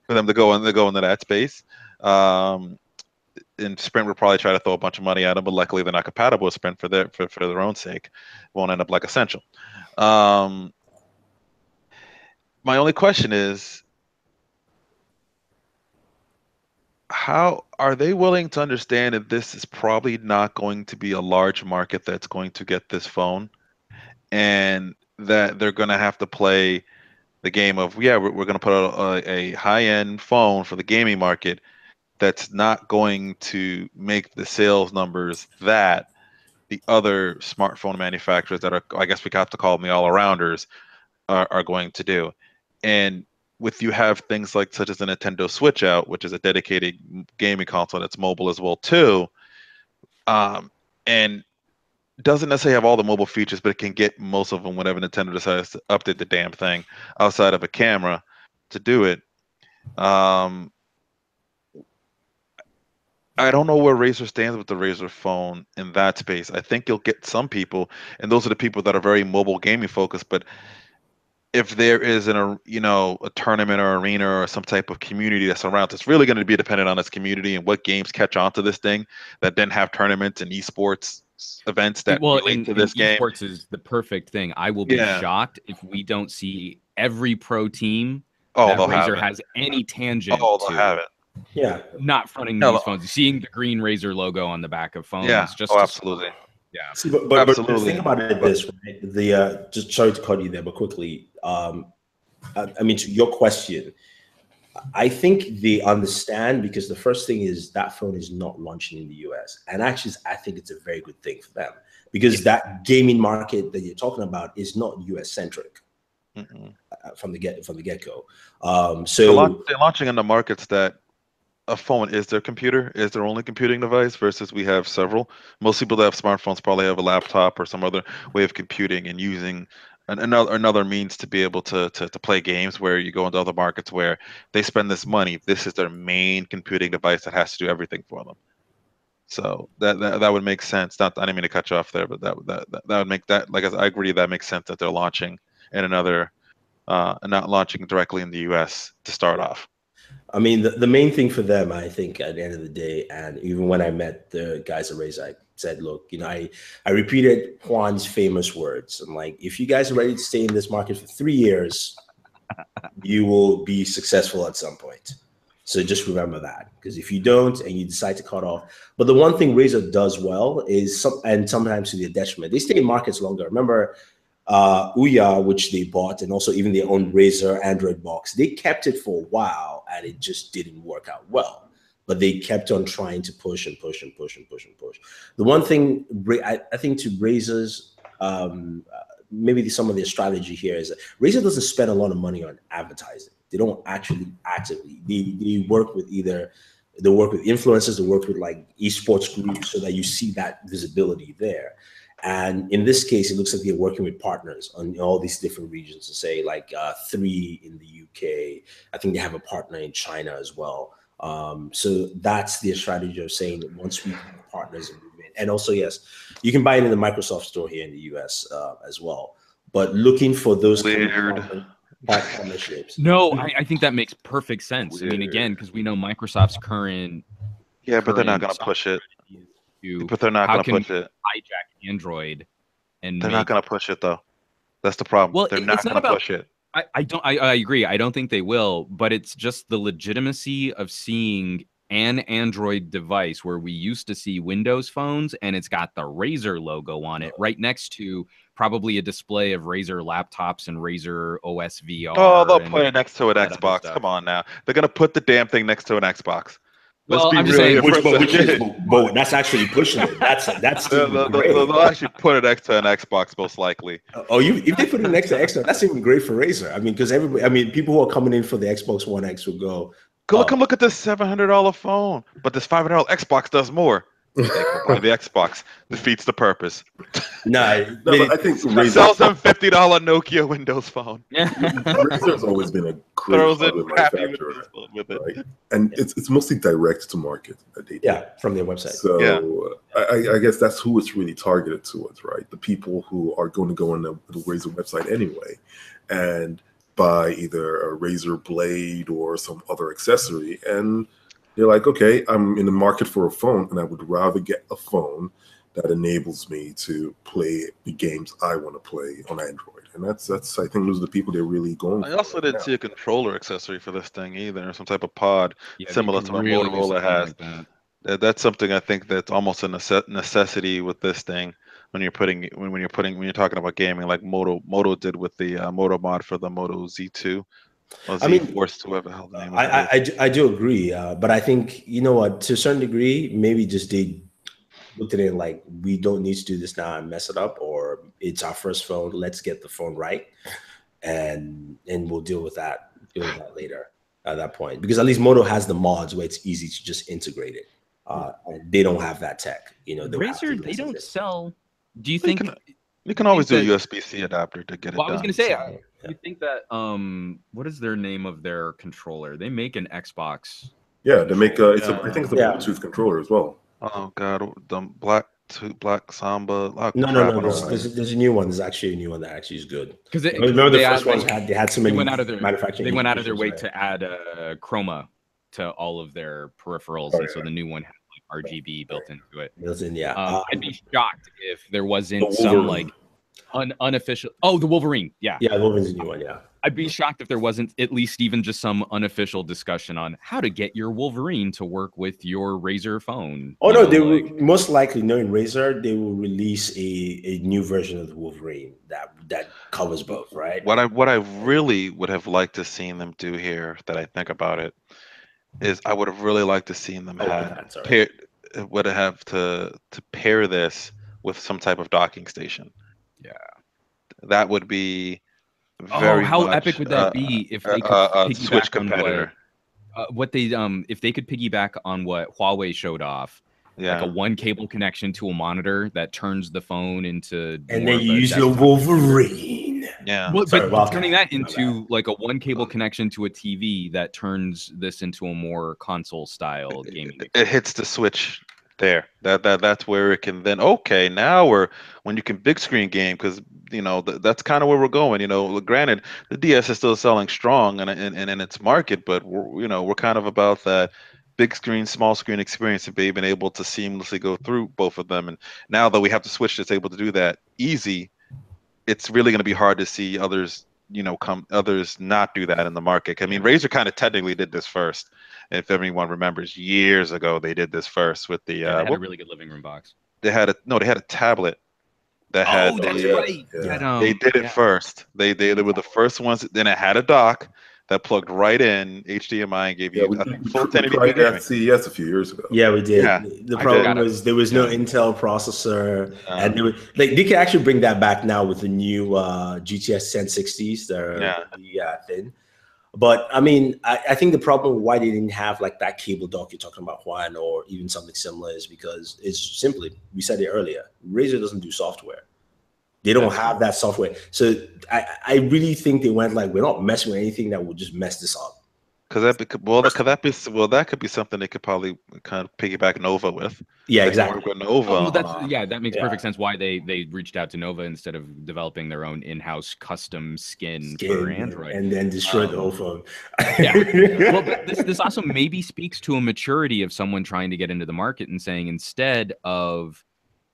for them to go into that space. And Sprint will probably try to throw a bunch of money at them, but luckily they're not compatible with Sprint for their own sake. It won't end up like Essential. My only question is, how are they willing to understand that this is probably not going to be a large market that's going to get this phone, and that they're going to have to play the game of, yeah, we're going to put out a high-end phone for the gaming market that's not going to make the sales numbers that the other smartphone manufacturers that are, I guess we have to call them the all-arounders, are going to do. And with you have things like such as the Nintendo Switch out, which is a dedicated gaming console that's mobile as well too, and doesn't necessarily have all the mobile features, but it can get most of them whenever Nintendo decides to update the damn thing outside of a camera to do it. I don't know where Razer stands with the Razer phone in that space. I think you'll get some people, and those are the people that are very mobile gaming focused. But if there is a tournament or arena or some type of community that's around, it's really going to be dependent on this community and what games catch on to this thing that then have tournaments and esports events that relate to this game. Esports is the perfect thing. I will be shocked if we don't see every pro team that Razer has any tangent to. Have it. Yeah, not fronting these phones. Seeing the green Razer logo on the back of phones. Yeah. Just absolutely. Yeah. See, but think about it this way. Just sorry to cut you there, but quickly. I mean, to your question, I think they understand, because the first thing is that phone is not launching in the US, and actually, I think it's a very good thing for them, because that gaming market that you're talking about is not US centric from the get go. So they're launching in the markets that a phone is their computer, is their only computing device, versus we have several. Most people that have smartphones probably have a laptop or some other way of computing and using another means to be able to play games, where you go into other markets where they spend this money. This is their main computing device that has to do everything for them. So that would make sense. I didn't mean to cut you off there, but that would make that, like, I agree, that makes sense that they're launching in another, not launching directly in the US to start off. I mean, the main thing for them, I think, at the end of the day, and even when I met the guys at Razer, I said, look, I repeated Juan's famous words. I'm like, if you guys are ready to stay in this market for 3 years, you will be successful at some point. So just remember that, because if you don't and you decide to cut off, but the one thing Razer does well is, and sometimes to their detriment, they stay in markets longer. Remember, WiiU, which they bought, and also even their own Razer Android box, they kept it for a while, and it just didn't work out well. But they kept on trying to push and push and push and push and push. The one thing I think to Razer's, maybe some of their strategy here is that Razer doesn't spend a lot of money on advertising. They don't actually actively. They work with influencers, they work with like esports groups, so that you see that visibility there. And in this case, it looks like they're working with partners on all these different regions, to say like 3 in the UK. I think they have a partner in China as well. So that's their strategy of saying that once we have partners and move in. And also, yes, you can buy it in the Microsoft store here in the US as well. But looking for those partnerships. No, I think that makes perfect sense. Weird. I mean, again, because we know Microsoft's current. Yeah, but they're not going to push it. But they're not going to push it. Hijack Android, and they're not going to push it though. That's the problem. Well, they're not going to push it. I agree. I don't think they will. But it's just the legitimacy of seeing an Android device where we used to see Windows phones and it's got the Razer logo on it right next to probably a display of Razer laptops and Razer OS VR. Oh, they'll and put it next to an that other Xbox. stuff. Come on now. They're going to put the damn thing next to an Xbox. Let's Well, be I'm just real saying, here for a which is, second. but that's actually pushing it. That's even great. They'll actually put it next to an Xbox, most likely. Oh, if they put it next to Xbox, that's even great for Razer. I mean, because everybody, I mean, people who are coming in for the Xbox One X will go, Come look at this $700 phone, but this $500 Xbox does more. They go buy the Xbox. Defeats the purpose. No, but I think Razer Sells them $50 Nokia Windows phone. Razer's always been a great Throws it hardware happy manufacturer, with it. right? And it's mostly direct to market that they do. Yeah, from their website. So I guess that's who it's really targeted towards, right? The people who are going to go on the Razer website anyway, and buy either a Razer blade or some other accessory, and they're like, okay, I'm in the market for a phone, and I would rather get a phone that enables me to play the games I want to play on Android. And that's I think those are the people they're really going for. I also didn't see a controller accessory for this thing either, or some type of pod similar to what really Motorola has. Like That's something I think that's almost a necessity with this thing when you're talking about gaming, like Moto did with the Moto mod for the Moto Z2. Or I mean, Z-Force, whoever the hell the name of it is. I do agree, but I think, you know what, to a certain degree, maybe just they looked at it like, we don't need to do this now and mess it up, or it's our first phone, let's get the phone right, and we'll deal with that later at that point, because at least Moto has the mods where it's easy to just integrate it. They don't have that tech, you know. Razer, they don't sell. Do you think you can always do a USB-C adapter to get it done? I was going to say, you think that what is their name of their controller? They make an Xbox. Yeah, they make I think it's a Bluetooth controller as well. Oh God, the Black Samba. Oh, no. There's a new one. There's actually a new one that actually is good. Because remember the first ones they had so many. They went out of their way to add chroma to all of their peripherals, and so the new one had like RGB built into it. I'd be shocked if there wasn't some like unofficial. Oh, the Wolverine. Yeah, Wolverine's a new one. Yeah. I'd be shocked if there wasn't at least even just some unofficial discussion on how to get your Wolverine to work with your Razer phone. Oh no, they will most likely, knowing Razer, they will release a new version of the Wolverine that covers both, right? What I really would have liked to seen them do here, that I think about it, is I would have really liked to seen them have to pair this with some type of docking station. Yeah, that would be. How epic would that be if they could Switch competitor? What they if they could piggyback on what Huawei showed off, like a one cable connection to a monitor that turns the phone into, and then you use your Wolverine. Yeah, but turning that into like a one cable connection to a TV that turns this into a more console style gaming. It hits the switch there. That's where it can then now when you can big screen game, because that's kind of where we're going. Granted, the DS is still selling strong and in its market, but we're kind of about that big screen, small screen experience and being able to seamlessly go through both of them. And now that we have the Switch that's able to do that easy, it's really going to be hard to see others not do that in the market. I mean, Razer kind of technically did this first. If everyone remembers, years ago they did this first with the. They had a really good living room box. They had a tablet that had. That's right. Yeah. They did it first. They were the first ones. Then it had a dock that plugged right in HDMI and gave you full 1080p at CES a few years ago. Yeah, we did. Yeah. The problem was there was no Intel processor, and they can actually bring that back now with the new GTX 1060s. They're thin. But I mean, I think the problem why they didn't have like that cable dock you're talking about, Juan, or even something similar, is because it's simply, we said it earlier, Razer doesn't do software. They don't have that software. So I really think they went like, we're not messing with anything that will just mess this up. That could be something they could probably kind of piggyback Nova with. Yeah, exactly. With Nova. That makes perfect sense why they reached out to Nova instead of developing their own in-house custom skin for Android, and then destroy the whole phone. Well, but this also maybe speaks to a maturity of someone trying to get into the market and saying, instead of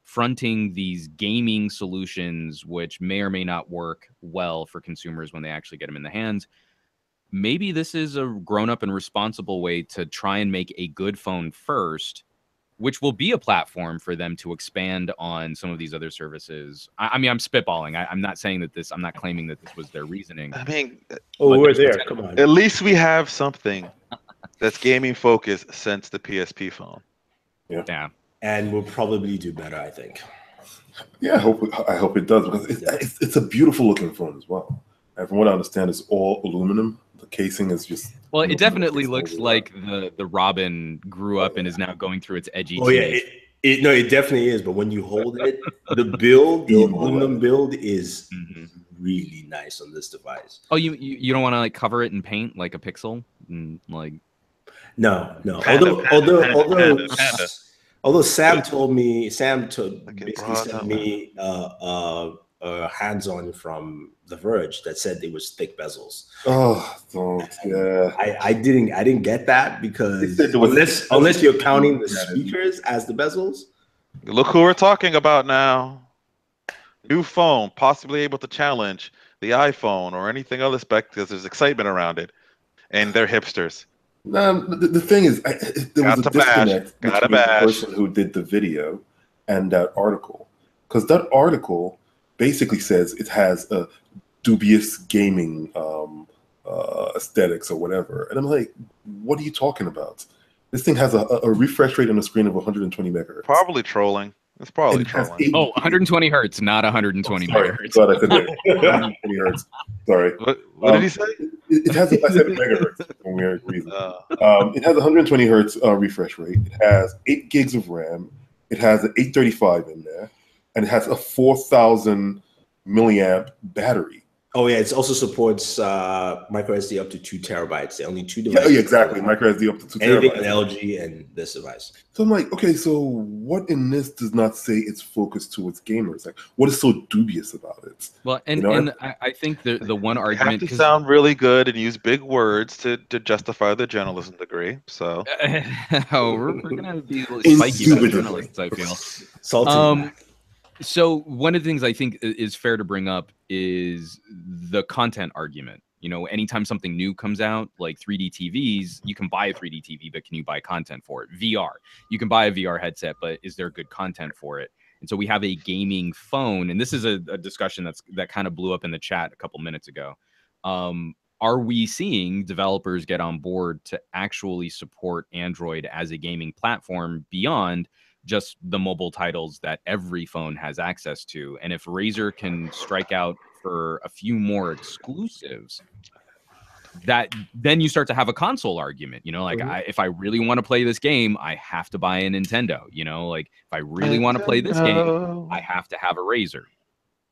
fronting these gaming solutions, which may or may not work well for consumers when they actually get them in the hands, maybe this is a grown-up and responsible way to try and make a good phone first, which will be a platform for them to expand on some of these other services. I mean, I'm spitballing. I'm not saying that this, I'm not claiming that this was their reasoning. I mean, Oh, we're there. Come on. at least we have something that's gaming focused since the PSP phone. Yeah. And we'll probably do better, I think. Yeah, I hope it does, because it's a beautiful looking phone as well. And from what I understand, it's all aluminum. The casing is just... Well, it definitely looks like the Robin grew up and is now going through its edgy yeah, it definitely is. But when you hold it, the aluminum build is really nice on this device. Oh, you don't want to like cover it in paint like a pixel? And, like... No. Panda. Although Sam basically sent me hands-on from The Verge that said it was thick bezels. Oh, don't. Yeah. I didn't get that, because unless you're counting the speakers as the bezels. Look who we're talking about now. New phone, possibly able to challenge the iPhone or anything other spec, because there's excitement around it, and they're hipsters. The thing is, there was a disconnect between the person who did the video and that article, because that article basically says it has a dubious gaming aesthetics or whatever, and I'm like, what are you talking about? This thing has a refresh rate on the screen of 120 megahertz. Probably trolling. It's probably trolling. 120 hertz, not 120 megahertz. Sorry, I said 120 hertz. Sorry. What did he say? It has, I said megahertz for weird reason. It has 120 hertz refresh rate. It has 8 gigs of RAM. It has an 835 in there, and it has a 4,000 milliamp battery. Oh yeah, it also supports micro SD up to 2 terabytes. The only 2 devices. Yeah, exactly. Micro SD up to 2 anything terabytes. Anything on LG and this device. So I'm like, okay, so what in this does not say it's focused towards gamers? Like, what is so dubious about it? Well, and I think the one argument have to sound really good and use big words to justify the journalism degree. So we're gonna be spiky about journalists, I feel. Salty. So one of the things I think is fair to bring up is the content argument. You know, anytime something new comes out, like 3D TVs, you can buy a 3D TV, but can you buy content for it? VR, you can buy a VR headset, but is there good content for it? And so we have a gaming phone, and this is a discussion that kind of blew up in the chat a couple minutes ago. Are we seeing developers get on board to actually support Android as a gaming platform beyond just the mobile titles that every phone has access to? And if Razer can strike out for a few more exclusives, then you start to have a console argument. You know, like if I really want to play this game, I have to buy a Nintendo. You know, like if I really want to play this game, I have to have a Razer.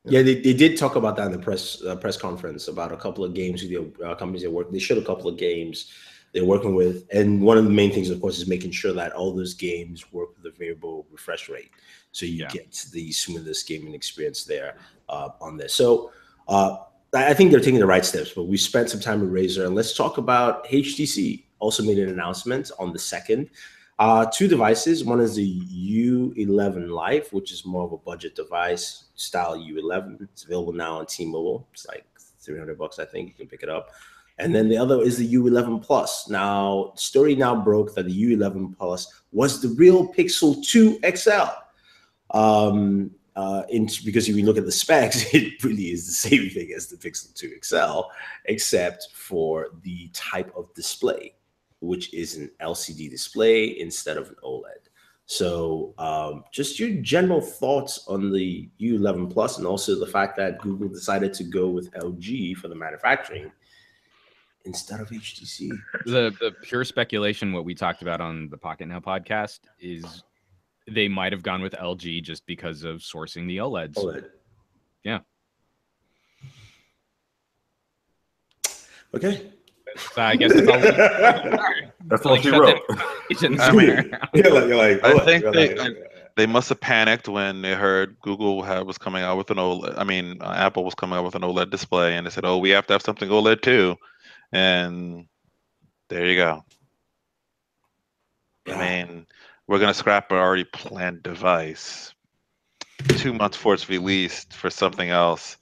Yeah, they did talk about that in the press conference about a couple of games with the companies they showed a couple of games they're working with, and one of the main things, of course, is making sure that all those games work with a variable refresh rate, so you get the smoothest gaming experience there on this. So I think they're taking the right steps. But we spent some time with Razer, and let's talk about HTC. Also made an announcement on the 2nd. 2 devices. One is the U11 Live, which is more of a budget device style U11. It's available now on T-Mobile. It's like $300, I think. You can pick it up. And then the other is the U11 Plus. Now, story now broke that the U11 Plus was the real Pixel 2 XL. Because if you look at the specs, it really is the same thing as the Pixel 2 XL, except for the type of display, which is an LCD display instead of an OLED. So just your general thoughts on the U11 Plus, and also the fact that Google decided to go with LG for the manufacturing instead of HTC. The pure speculation, what we talked about on the Pocket Now podcast, is they might have gone with LG just because of sourcing the OLEDs. OLED. Yeah. Okay. So I guess that's all. That's all she wrote. I think they must have panicked when they heard Google was coming out with an OLED. I mean, Apple was coming out with an OLED display, and they said, "Oh, we have to have something OLED too." And there you go. Yeah. I mean, we're gonna scrap our already planned device 2 months before it's released for something else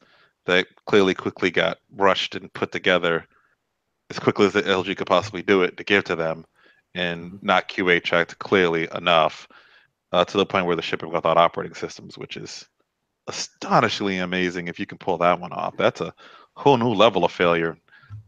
that clearly quickly got rushed and put together as quickly as the LG could possibly do it to give to them, and not QA checked clearly enough to the point where they're shipping without operating systems, which is astonishingly amazing if you can pull that one off. That's a whole new level of failure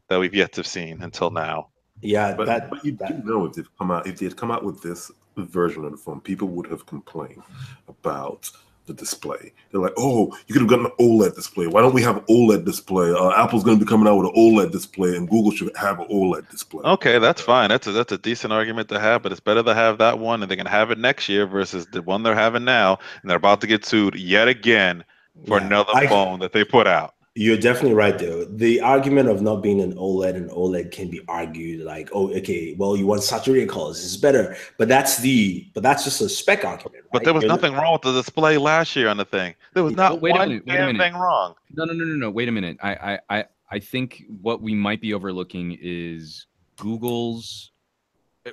that we've yet to have seen until now. Yeah, but you do know if they had come out with this version of the phone, people would have complained about the display. They're like, "Oh, you could have gotten an OLED display. Why don't we have an OLED display? Apple's going to be coming out with an OLED display, and Google should have an OLED display." Okay, that's fine. That's a decent argument to have, but it's better to have that one, and they can have it next year versus the one they're having now, and they're about to get sued yet again for another phone that they put out. You're definitely right, though. The argument of not being an OLED and OLED can be argued like, oh, okay, well, you want saturated colors, it's better, but that's just a spec argument. Right? But there was nothing wrong with the display last year on the thing. There was not one damn thing wrong. No. Wait a minute. I think what we might be overlooking is Google's.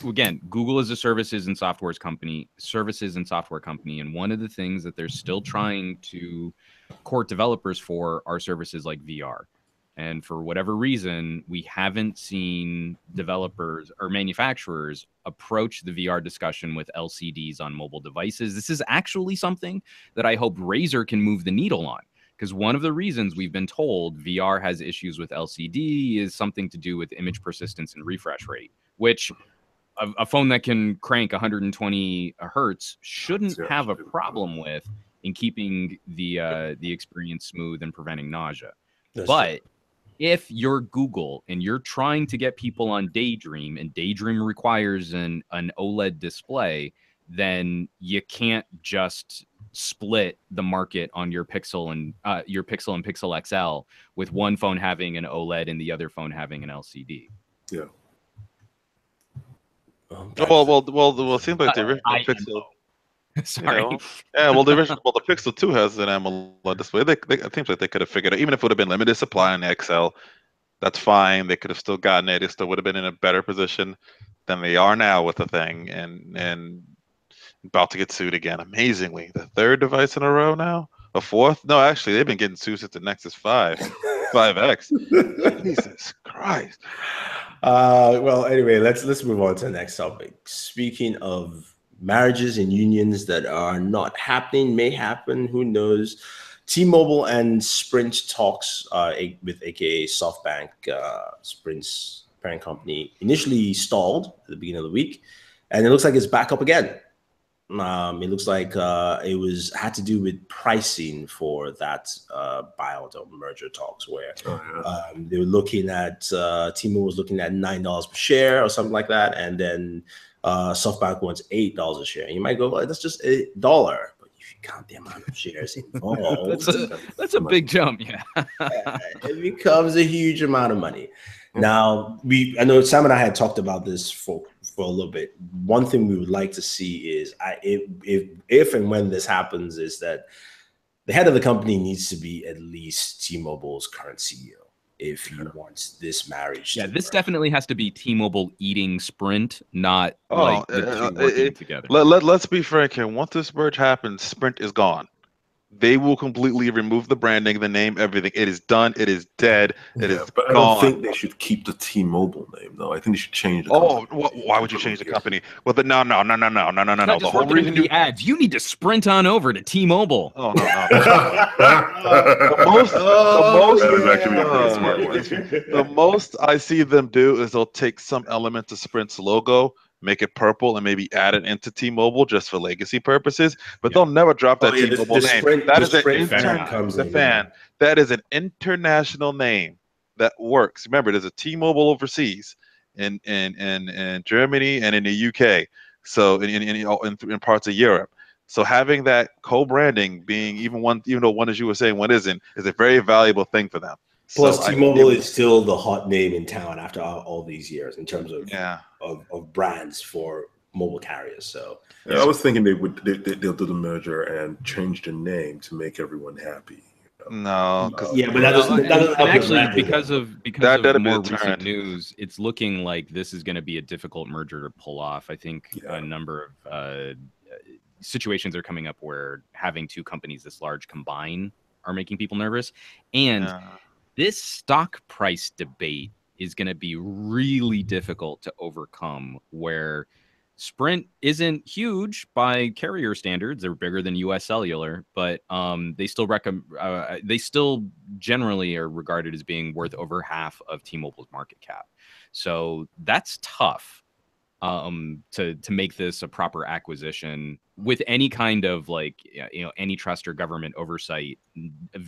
Again, Google is a services and software company, and one of the things that they're still trying to court developers for are services like VR. And for whatever reason, we haven't seen developers or manufacturers approach the VR discussion with LCDs on mobile devices. This is actually something that I hope Razer can move the needle on, because one of the reasons we've been told VR has issues with LCD is something to do with image persistence and refresh rate, which a phone that can crank 120 hertz shouldn't have a problem with in keeping the experience smooth and preventing nausea. But if you're Google and you're trying to get people on Daydream, and Daydream requires an OLED display, then you can't just split the market on your Pixel and Pixel XL with one phone having an OLED and the other phone having an LCD. Yeah. Well, it seems like the original Pixel. Sorry. The Pixel 2 has an AMOLED display. It seems like they could have figured out, even if it would have been limited supply on the XL, that's fine. They could have still gotten it. It still would have been in a better position than they are now with the thing, and about to get sued again. Amazingly, the third device in a row now, a fourth? No, actually, they've been getting sued since the Nexus 5X. Jesus Christ. Well, anyway, let's move on to the next topic. Speaking of marriages and unions that are not happening, may happen, who knows? T-Mobile and Sprint talks with AKA SoftBank, Sprint's parent company, initially stalled at the beginning of the week, and it looks like it's back up again. It looks like it had to do with pricing for that buyout or merger talks, where they were looking at T-Mobile was looking at $9 per share or something like that, and then SoftBank wants $8 a share. And you might go, well, that's just $1, but if you count the amount of shares involved, that's a big jump. Yeah, it becomes a huge amount of money. Now, I know Sam and I had talked about this for a little bit. One thing we would like to see is if and when this happens, is that the head of the company needs to be at least T-Mobile's current CEO if he wants this marriage. Yeah, this definitely has to be T-Mobile eating Sprint, not like the two working together. Let's be frank here. Once this merge happens, Sprint is gone. They will completely remove the branding, the name, everything. It is done. It is dead. It is but gone. I don't think they should keep the T-Mobile name, though. I think they should change the company. Why would you change the company? Well, no. The whole reason the ads. You need to sprint on over to T-Mobile. Oh, no. The most I see them do is they'll take some element of Sprint's logo, make it purple, and maybe add it into T-Mobile just for legacy purposes. But they'll never drop that T-Mobile name. That is an international name that works. Remember, there's a T-Mobile overseas in Germany and in the UK. So in parts of Europe. So having that co-branding, being even though one, as you were saying, one isn't, is a very valuable thing for them. Plus, T-Mobile is still the hot name in town after all these years in terms of brands for mobile carriers. So I was thinking they'll do the merger and change the name to make everyone happy. No, but that doesn't actually because of more recent news, it's looking like this is going to be a difficult merger to pull off. I think a number of situations are coming up where having two companies this large combine are making people nervous, and this stock price debate is going to be really difficult to overcome, where Sprint isn't huge by carrier standards. They're bigger than US Cellular, but they still generally are regarded as being worth over half of T-Mobile's market cap. So that's tough to make this a proper acquisition with any kind of like, you know, antitrust or government oversight.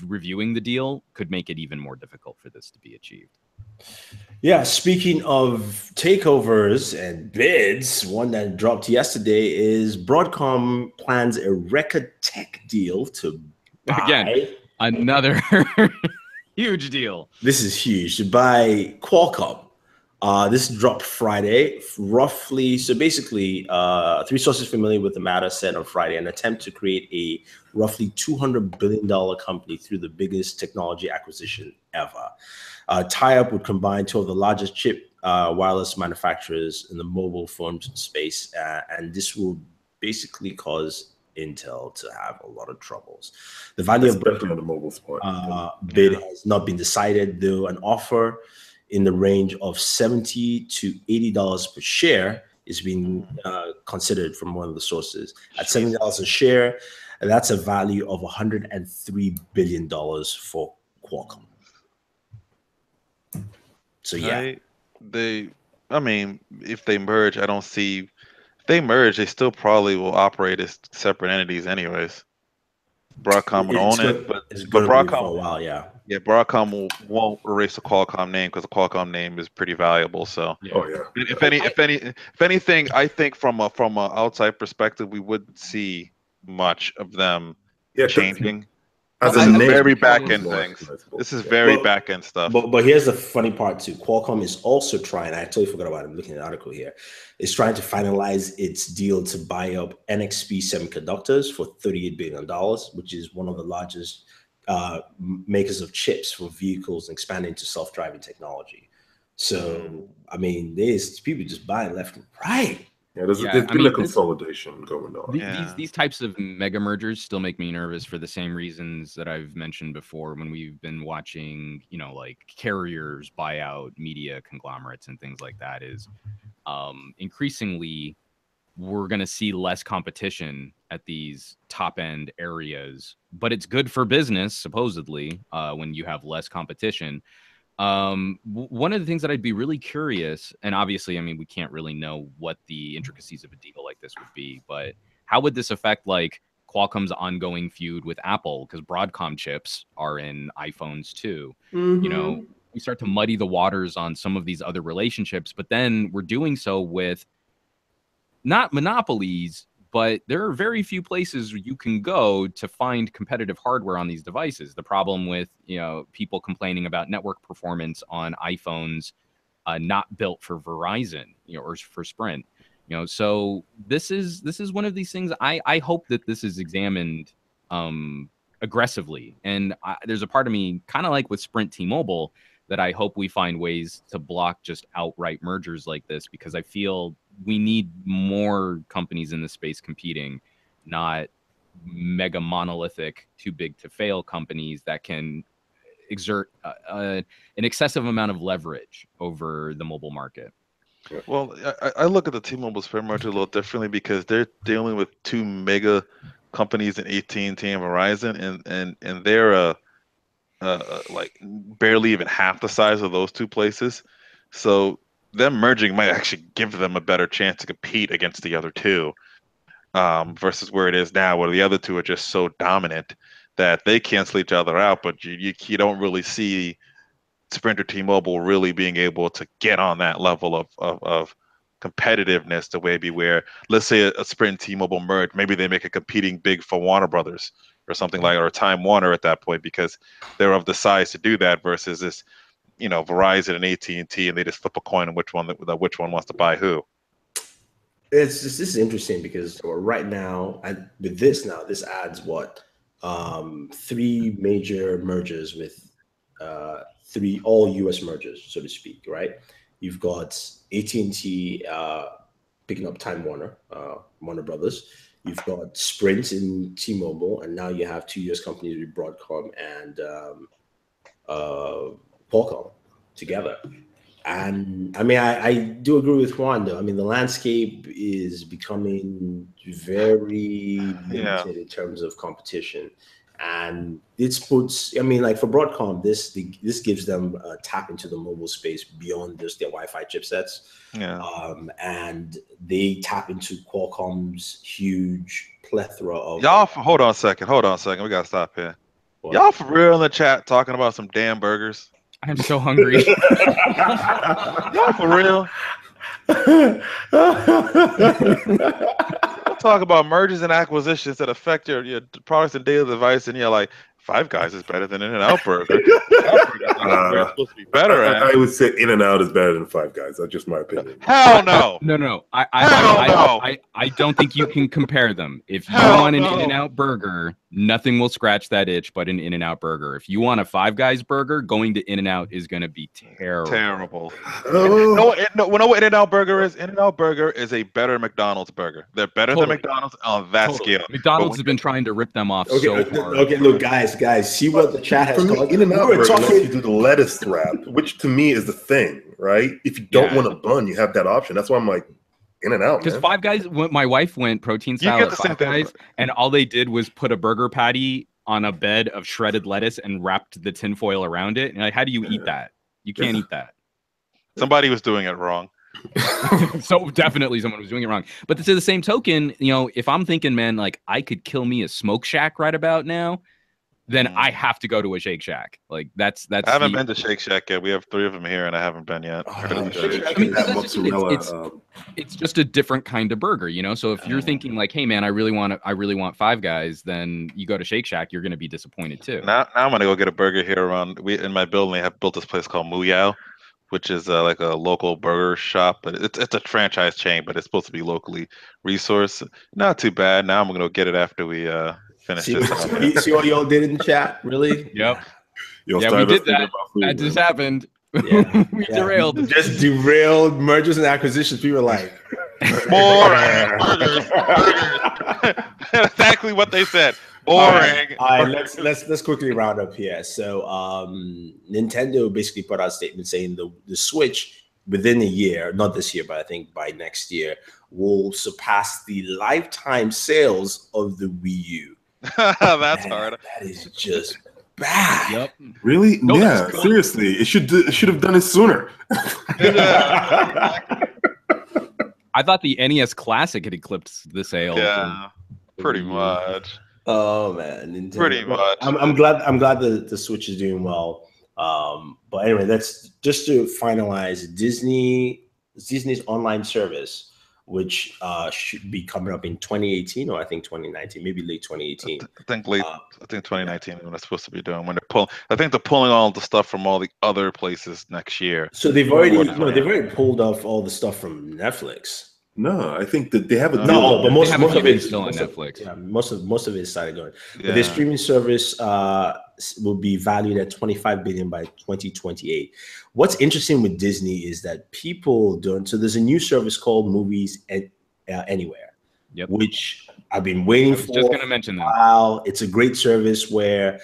Reviewing the deal could make it even more difficult for this to be achieved. Yeah, speaking of takeovers and bids, one that dropped yesterday is Broadcom plans a record tech deal to buy. Again, another huge deal. This is huge, to buy Qualcomm. This dropped Friday, roughly. So basically, three sources familiar with the matter said on Friday, an attempt to create a roughly $200 billion company through the biggest technology acquisition ever. Tie-up would combine two of the largest chip wireless manufacturers in the mobile phone space, and this will basically cause Intel to have a lot of troubles. The value of Especially on the mobile spot. bid has not been decided, though an offer in the range of $70 to $80 per share is being considered from one of the sources. At $70 a share, that's a value of $103 billion for Qualcomm. So yeah, I mean, if they merge, I don't see. If they merge, they still probably will operate as separate entities, anyways. Broadcom would own it, but Broadcom Broadcom, for a while, yeah. yeah, Broadcom won't erase the Qualcomm name because the Qualcomm name is pretty valuable. So, Yeah. Oh yeah. if anything, I think from a outside perspective, we wouldn't see much of them Yeah, changing. As This a is name, very it's back end more things. recognizable. This is Yeah. very Well, back end stuff. But here's the funny part too. Qualcomm is also trying, I totally forgot about it, I'm looking at the article here, is trying to finalize its deal to buy up NXP Semiconductors for $38 billion, which is one of the largest makers of chips for vehicles and expanding to self-driving technology. So, I mean, there's people just buying left and right. Yeah, there's Yeah, been a consolidation going on. These types of mega mergers still make me nervous for the same reasons that I've mentioned before when we've been watching, you know, like carriers buy out media conglomerates and things like that. Is increasingly we're going to see less competition at these top end areas, but it's good for business supposedly when you have less competition. One of the things that I'd be really curious, and obviously, I mean, we can't really know what the intricacies of a deal like this would be, but how would this affect like Qualcomm's ongoing feud with Apple? Because Broadcom chips are in iPhones too. You know, we start to muddy the waters on some of these other relationships, but then we're doing so with not monopolies, but there are very few places you can go to find competitive hardware on these devices. The problem with, you know, people complaining about network performance on iPhones not built for Verizon, you know, or for Sprint, you know. So this is one of these things. I hope that this is examined aggressively, and there's a part of me kind of like with Sprint T-Mobile that I hope we find ways to block just outright mergers like this, because I feel we need more companies in this space competing, not mega monolithic, too big to fail companies that can exert an excessive amount of leverage over the mobile market. Well, I look at the T-Mobile Sprint merger a little differently because they're dealing with two mega companies in AT&T and Verizon, and they're like barely even half the size of those two places. So them merging might actually give them a better chance to compete against the other two, versus where it is now, where the other two are just so dominant that they cancel each other out. But you don't really see Sprint or T-Mobile really being able to get on that level of competitiveness to maybe where, let's say a Sprint and T-Mobile merge, maybe they make a competing big for Warner Brothers or something like, or Time Warner at that point, because they're of the size to do that versus this, you know, Verizon and AT&T, and they just flip a coin on which one wants to buy who. This is interesting because right now, with this this adds what, three major mergers with three all U.S. mergers, so to speak, right? You've got AT&T picking up Time Warner, Warner Brothers. You've got Sprint in T-Mobile, and now you have two U.S. companies with Broadcom and Qualcomm together. And I mean, I do agree with Juan, though. I mean, the landscape is becoming very limited in terms of competition. And this puts, I mean, like for Broadcom, this gives them a tap into the mobile space beyond just their Wi-Fi chipsets. Yeah. And they tap into Qualcomm's huge plethora of. Y'all, hold on a second. We gotta stop here. What? Y'all for real in the chat talking about some damn burgers? I'm so hungry. Y'all for real? Talk about mergers and acquisitions that affect your products and daily device, and you're like, Five Guys is better than In-N-Out Burger. It's supposed to be better. I would say In-N-Out is better than Five Guys. That's just my opinion. Hell no. No. I don't think you can compare them. If you want an In-N-Out burger, nothing will scratch that itch but an In-N-Out burger. If you want a Five Guys burger, going to In-N-Out is going to be terrible. No, what In-N-Out Burger is? In-N-Out Burger is a better McDonald's burger. They're better than McDonald's on that scale. McDonald's has been trying to rip them off so hard. Okay, look, guys, see what the chat has called. In-N-Out Burger lets you do the lettuce wrap, which to me is the thing, right? If you don't want a bun, you have that option. That's why I'm like, In-N-Out. Because Five Guys, my wife went protein style at Five Guys, and all they did was put a burger patty on a bed of shredded lettuce and wrapped the tinfoil around it. And like, how do you eat that? You can't eat that. Somebody was doing it wrong. So definitely someone was doing it wrong. But to the same token, you know, if I'm thinking, man, like I could kill me a smoke shack right about now, then I have to go to a Shake Shack. Like that's. I haven't been to Shake Shack yet. We have 3 of them here, and I haven't been yet. It's just a different kind of burger, you know. So if you're thinking like, hey man, I really want Five Guys, then you go to Shake Shack, you're gonna be disappointed too. Now I'm gonna go get a burger here around. In my building, they have built this place called WiiU, which is like a local burger shop, but it's a franchise chain, but it's supposed to be locally resourced. Not too bad. Now I'm gonna go get it after we finish this. See what y'all did in the chat? Really? Yep. We did that. That just happened. Yeah. We derailed. Just derailed mergers and acquisitions. People are like, boring. Exactly what they said. Boring. All right, let's quickly round up here. So Nintendo basically put out a statement saying the Switch within a year, not this year, but I think by next year, will surpass the lifetime sales of the WiiU. That's hard. That is just bad. Yep. Really? No, yeah. Seriously, it should have done it sooner. I thought the NES Classic had eclipsed the sales. Yeah, pretty much. Oh man, Nintendo. Pretty much. I'm glad the Switch is doing well. But anyway, that's just to finalize Disney's online service, which should be coming up in 2018 or I think 2019, maybe late 2018. I think 2019 when it's supposed to be doing. When they're pulling all the stuff from all the other places next year. So they've already pulled off all the stuff from Netflix. No, I think that they have a deal. No, but most of it is still on Netflix. Yeah, most of it started going. Yeah. But the streaming service will be valued at $25 billion by 2028. What's interesting with Disney is that people don't. So there's a new service called Movies Anywhere, which I've been waiting for. Just gonna mention that. Wow, it's a great service where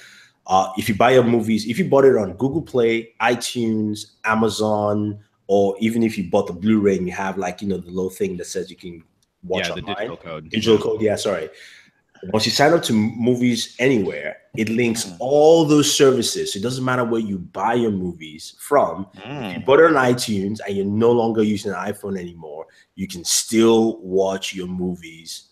if you buy your movies, if you bought it on Google Play, iTunes, Amazon, or even if you bought the Blu-ray and you have like, you know, the little thing that says you can watch online. The digital code. Digital code, yeah, sorry. Once you sign up to Movies Anywhere, it links all those services. So it doesn't matter where you buy your movies from. If you bought it on iTunes and you're no longer using an iPhone anymore, you can still watch your movies.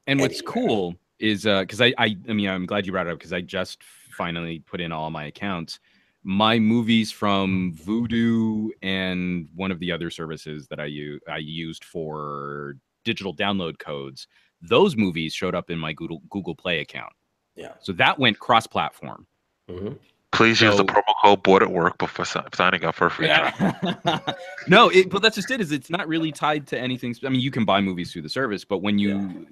And what's cool is because I mean, I'm glad you brought it up because I just finally put in all my accounts. My movies from Vudu and one of the other services that I used for digital download codes, those movies showed up in my Google Play account. Yeah. So that went cross-platform. Mm-hmm. Please use the promo code Booredatwork before signing up for a free trial. No, but that's just it. Is it's not really tied to anything. I mean, you can buy movies through the service, but when you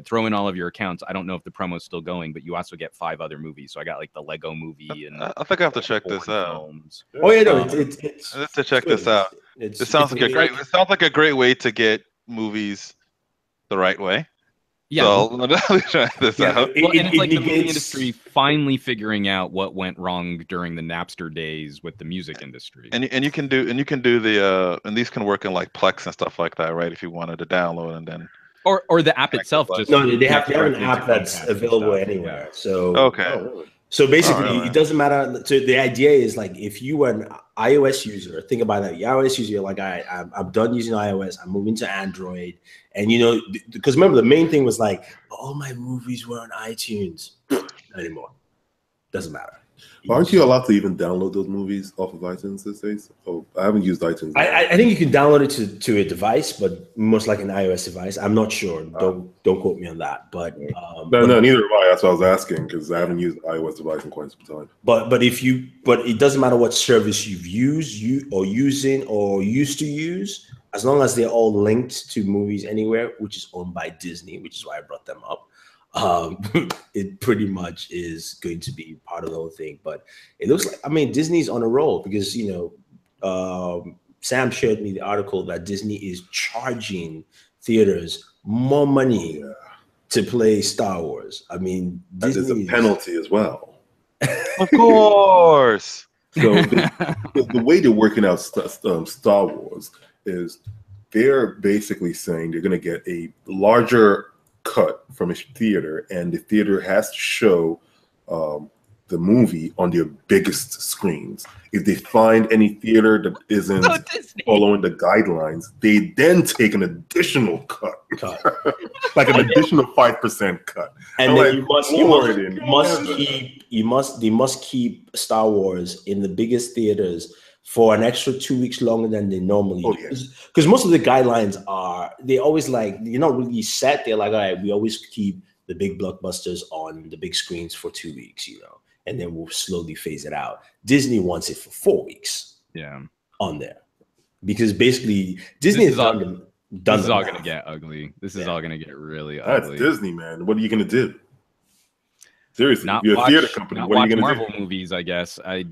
throw in all of your accounts, I don't know if the promo's still going, but you also get 5 other movies. So I got like the Lego movie and I think I have to check this out. Films. Oh yeah, no, it's let's to check this out. It sounds like a great way to get movies the right way. Yeah. So let me try this out. Well, and it's like the movie it's- industry finally figuring out what went wrong during the Napster days with the music industry. And you can do the and these can work in like Plex and stuff like that, right? If you wanted to download and then Or the app itself just No, they have connects an directly to app that's Chromecast and available stuff. anywhere. Yeah. So okay. So basically, Alright. it doesn't matter. So the idea is like if you were an iOS user, think about that. You're iOS user, you're like, I'm done using iOS. I'm moving to Android. And because remember the main thing was like, all my movies were on iTunes. Not anymore. Doesn't matter. Aren't you allowed to even download those movies off of iTunes these days? Oh, I haven't used iTunes. I think you can download it to a device, but most like an iOS device. I'm not sure. Don't quote me on that. But no, neither have I. That's what I was asking because I haven't used iOS device in quite some time. But it doesn't matter what service you've used, using or used to use, as long as they're all linked to Movies Anywhere, which is owned by Disney, which is why I brought them up. It pretty much is going to be part of the whole thing. But it looks like, Disney's on a roll because, Sam showed me the article that Disney is charging theaters more money to play Star Wars. That is a penalty as well. Of course. So the way they're working out Star Wars is they're basically saying they're going to get a larger cut from a theater, and the theater has to show the movie on their biggest screens. If they find any theater that isn't following the guidelines, they then take an additional cut. Like an additional 5% cut. And then they must keep Star Wars in the biggest theaters for an extra 2 weeks longer than they normally do. Because most of the guidelines they always like, you're not really set. They're like, all right, we always keep the big blockbusters on the big screens for 2 weeks, and then we'll slowly phase it out. Disney wants it for 4 weeks. On there. Because basically Disney has done this is all going to get ugly. This is all going to get really ugly. That's Disney, man. What are you going to do? Seriously, you're watch, a theater company. What are you going to do? Marvel movies, I guess. Like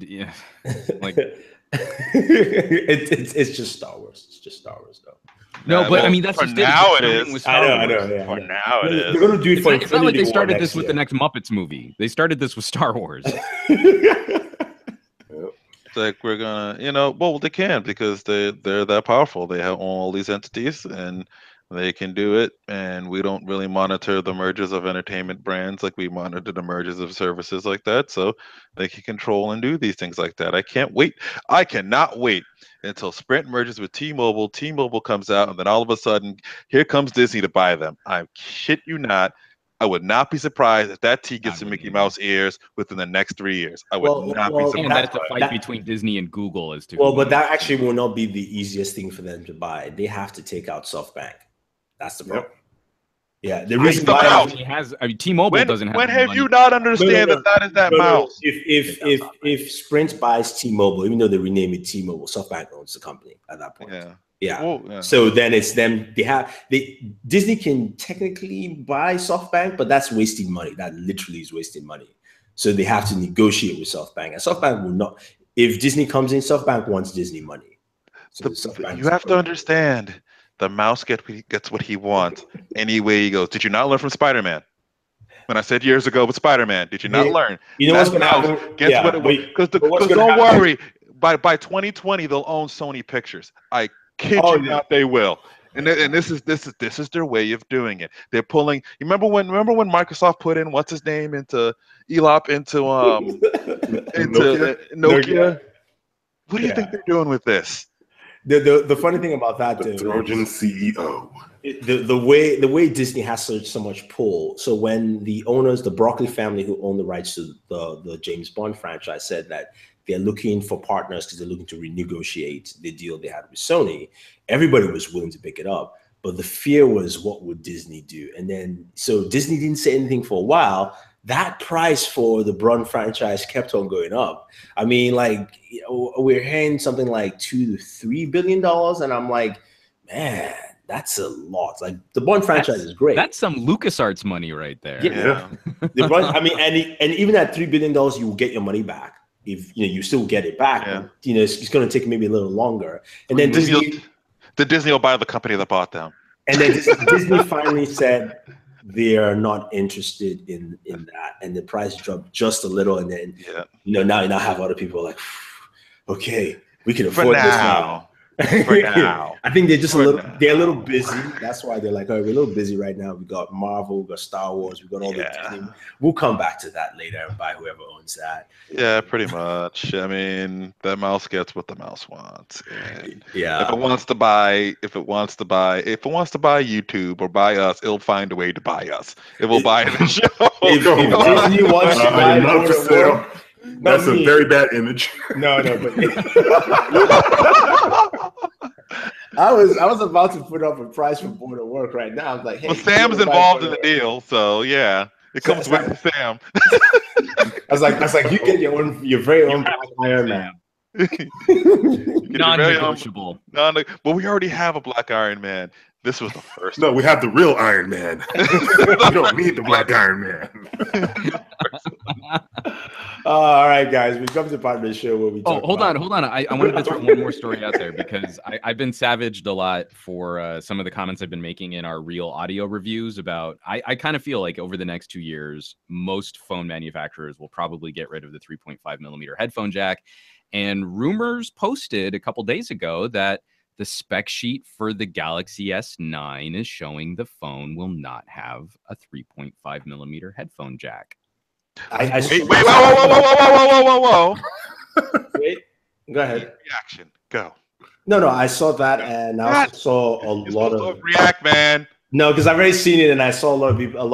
it's just Star Wars. It's just Star Wars, though. No, but that's for just now it is. I know. For now it is. They're going to do it for it's not like they started this with year. the next Muppets movie. They started this with Star Wars. It's like we're gonna, well, they can because they're that powerful. They have all these entities and they can do it. And we don't really monitor the mergers of entertainment brands like we monitor the mergers of services like that. So they can control and do these things like that. I can't wait. I cannot wait until Sprint merges with T-Mobile. T-Mobile comes out, and then all of a sudden, here comes Disney to buy them. I shit you not. I would not be surprised if that T gets some Mickey Mouse ears within the next 3 years. I would not be surprised. And that's a fight between Disney and Google as to but that actually will not be the easiest thing for them to buy. They have to take out SoftBank. That's the problem. Yeah, the reason why T-Mobile doesn't have. When have you not understand that is that mouse? If Sprint buys T-Mobile, even though they rename it T-Mobile, SoftBank owns the company at that point. Yeah. Well, yeah. So then it's them. Disney can technically buy SoftBank, but that's wasting money. That literally is wasting money. So they have to negotiate with SoftBank, and SoftBank will not. If Disney comes in, SoftBank wants Disney money. So you have to understand. The mouse gets what he wants any way he goes. Did you not learn from Spider-Man? When I said years ago with Spider-Man, did you not learn? You know what's going to happen? Because don't worry, by 2020 they'll own Sony Pictures. I kid you not, they will. And this is their way of doing it. They're pulling. You remember when Microsoft put in what's his name into ELOP into Nokia? What do you think they're doing with this? The funny thing about that, the Trojan CEO. The way Disney has so much pull. So when the owners, the Broccoli family who own the rights to the James Bond franchise, said that they're looking for partners because they're looking to renegotiate the deal they had with Sony, everybody was willing to pick it up. But the fear was, what would Disney do? And then, so Disney didn't say anything for a while. That price for the Bond franchise kept on going up. I mean, like, we're hearing something like $2 to $3 billion, and I'm like, man, that's a lot. Like, the Bond franchise is great. That's some LucasArts money right there. Yeah. The Bond, and even at $3 billion, you will get your money back. If you still get it back, but, it's going to take maybe a little longer. And then Disney will buy the company that bought them. And then Disney finally said, they are not interested in that, and the price dropped just a little, and then now you have other people like, okay, we can afford this now. For now. I think they're just they're a little busy. That's why they're like, oh, we're a little busy right now. We got Marvel, we got Star Wars, we got all the Disney. We'll come back to that later and buy whoever owns that. Yeah, pretty much. I mean, the mouse gets what the mouse wants. And yeah. If it wants to buy YouTube or buy us, it'll find a way to buy us. It will buy the show. If Disney wants to buy not for sale. That's a very bad image. No, but I was about to put up a price for Booredatwork right now. I was like, hey, well, Sam's involved in the deal, so yeah, it comes with Sam. I was like, you get your very own Black Iron Man. Non-negotiable. But we already have a Black Iron Man. This was the first. No, we have the real Iron Man. You don't need the Black Iron Man. All right, guys, we come to the part of the show where we talk hold on. I wanted to throw one more story out there because I've been savaged a lot for some of the comments I've been making in our real audio reviews about. I kind of feel like over the next 2 years, most phone manufacturers will probably get rid of the 3.5 millimeter headphone jack. And rumors posted a couple days ago that the spec sheet for the Galaxy S9 is showing the phone will not have a 3.5 millimeter headphone jack. Wait, whoa. Wait, go ahead. Reaction, go. No, I saw that, and I also saw a lot of react, man. No, because I've already seen it, and I saw a lot of people,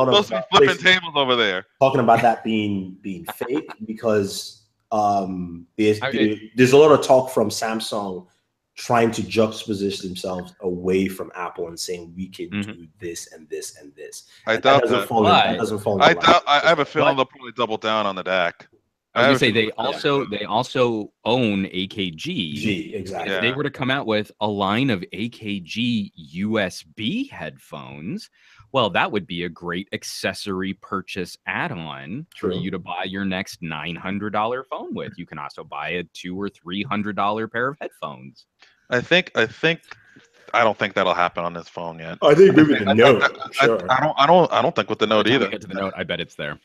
flipping tables over there talking about that being fake because there's a lot of talk from Samsung trying to juxtapose themselves away from Apple and saying we can do this and this and this. I doubt that. I have a feeling they'll probably double down on the DAC. I was gonna say they also own AKG. Exactly. If they were to come out with a line of AKG USB headphones, well, that would be a great accessory purchase add-on for you to buy your next $900 phone with. You can also buy a $200 or $300 pair of headphones. I don't think that'll happen on this phone yet. I think maybe the Note. I don't think with the Note either. Get to the Note, I bet it's there.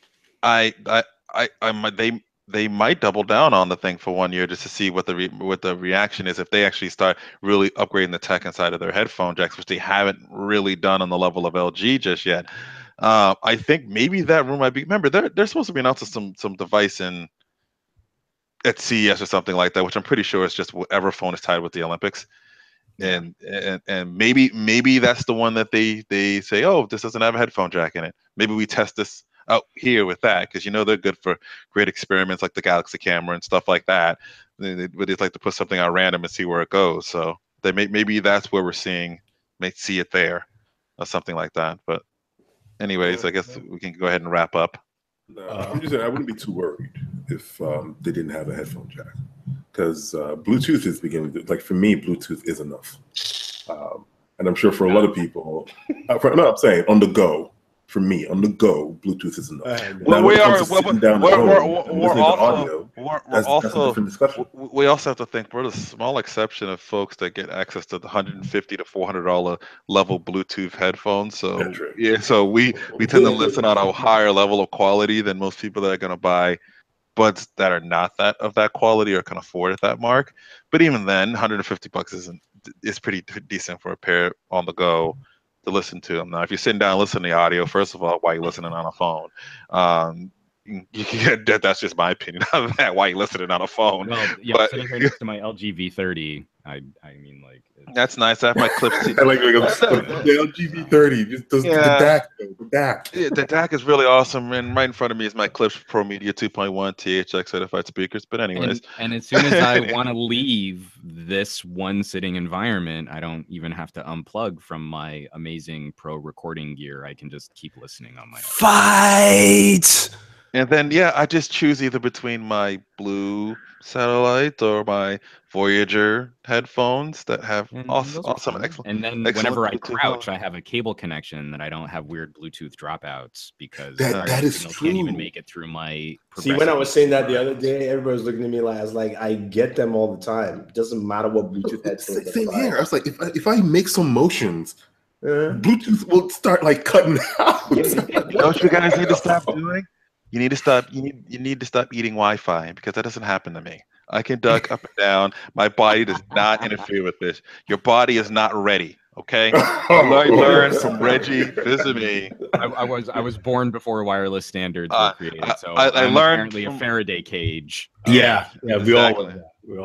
They might double down on the thing for 1 year just to see what the reaction is if they actually start really upgrading the tech inside of their headphone jacks, which they haven't really done on the level of LG just yet. I think maybe that room might be. Remember, they're supposed to be announcing some device at CES or something like that, which I'm pretty sure is just whatever phone is tied with the Olympics. And maybe that's the one that they say, oh, this doesn't have a headphone jack in it. Maybe we test this out here with that, because they're good for great experiments like the Galaxy camera and stuff like that. They just like to put something out random and see where it goes. So maybe that's where may see it there or something like that. But anyways, I guess we can go ahead and wrap up. I'm just saying I wouldn't be too worried if they didn't have a headphone jack, because Bluetooth is beginning to, like, for me, Bluetooth is enough. And I'm sure for a lot of people, I'm saying on the go. For me, on the go, Bluetooth is enough. We also have to think we're the small exception of folks that get access to the $150 to $400 level Bluetooth headphones. So so we tend to listen on a higher level of quality than most people that are going to buy buds that are not of that quality or can afford at that mark. But even then, $150 is pretty decent for a pair on the go to listen to them. Now, if you're sitting down listening to audio, first of all, why are you listening on a phone? That's just my opinion of that. Why are you listening on a phone? Well, yeah, but sitting here next to my LG V30, I mean, like, that's nice. I have my clips. I like the LG V30. Just the DAC, the DAC. Yeah, the DAC is really awesome, and right in front of me is my Clips Pro Media 2.1 THX certified speakers. But anyways, and as soon as I want to leave this one sitting environment, I don't even have to unplug from my amazing pro recording gear. I can just keep listening on my own. Fight. And then, I just choose either between my Blue Satellite or my Voyager headphones that have awesome, excellent. And then whenever I crouch, I have a cable connection that I don't have weird Bluetooth dropouts because that is true. Can't even make it through my. See, when I was saying that the other day, everybody was looking at me like, I was like, I get them all the time. It doesn't matter what Bluetooth headphones. Same here. I was like, if I make some motions, Bluetooth will start like cutting out. You know what you guys need to stop doing? You need to stop. You need to stop eating Wi-Fi because that doesn't happen to me. I can duck up and down. My body does not interfere with this. Your body is not ready. Okay. Learn from Reggie. Visit me. I was born before wireless standards were created, so I I'm learned apparently a Faraday cage. Yeah, exactly.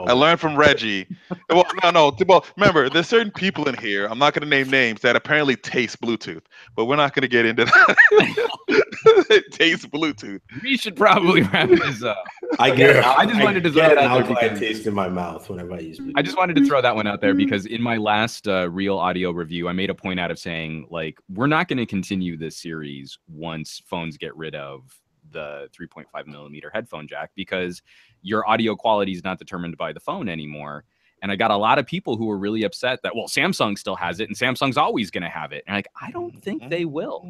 I learned from Reggie. Well, no. Well, remember, there's certain people in here. I'm not going to name names that apparently taste Bluetooth, but we're not going to get into that. It tastes Bluetooth. We should probably wrap this up. I just wanted to throw that out there because taste in my mouth whenever I use Bluetooth. I just wanted to throw that one out there because in my last real audio review, I made a point out of saying, like, we're not going to continue this series once phones get rid of the 3.5 millimeter headphone jack because your audio quality is not determined by the phone anymore. And I got a lot of people who were really upset that, well, Samsung still has it and Samsung's always going to have it. And like, I don't think they will.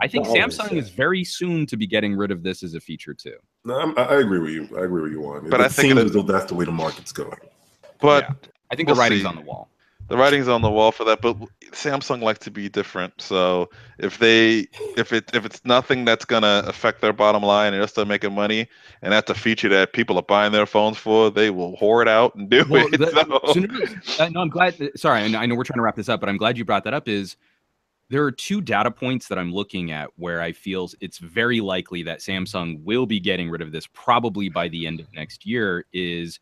I think Samsung is very soon to be getting rid of this as a feature too. No, I agree with you. I agree with you on. But it seems as though that's the way the market's going. But yeah, I think the writing's on the wall. The writing's on the wall for that, but Samsung likes to be different. So if it's nothing that's gonna affect their bottom line and they're still making money, and that's a feature that people are buying their phones for, they will whore it out and do it. No, I'm glad. Sorry, I know we're trying to wrap this up, but I'm glad you brought that up. Is there are two data points that I'm looking at where I feel it's very likely that Samsung will be getting rid of this probably by the end of next year. Is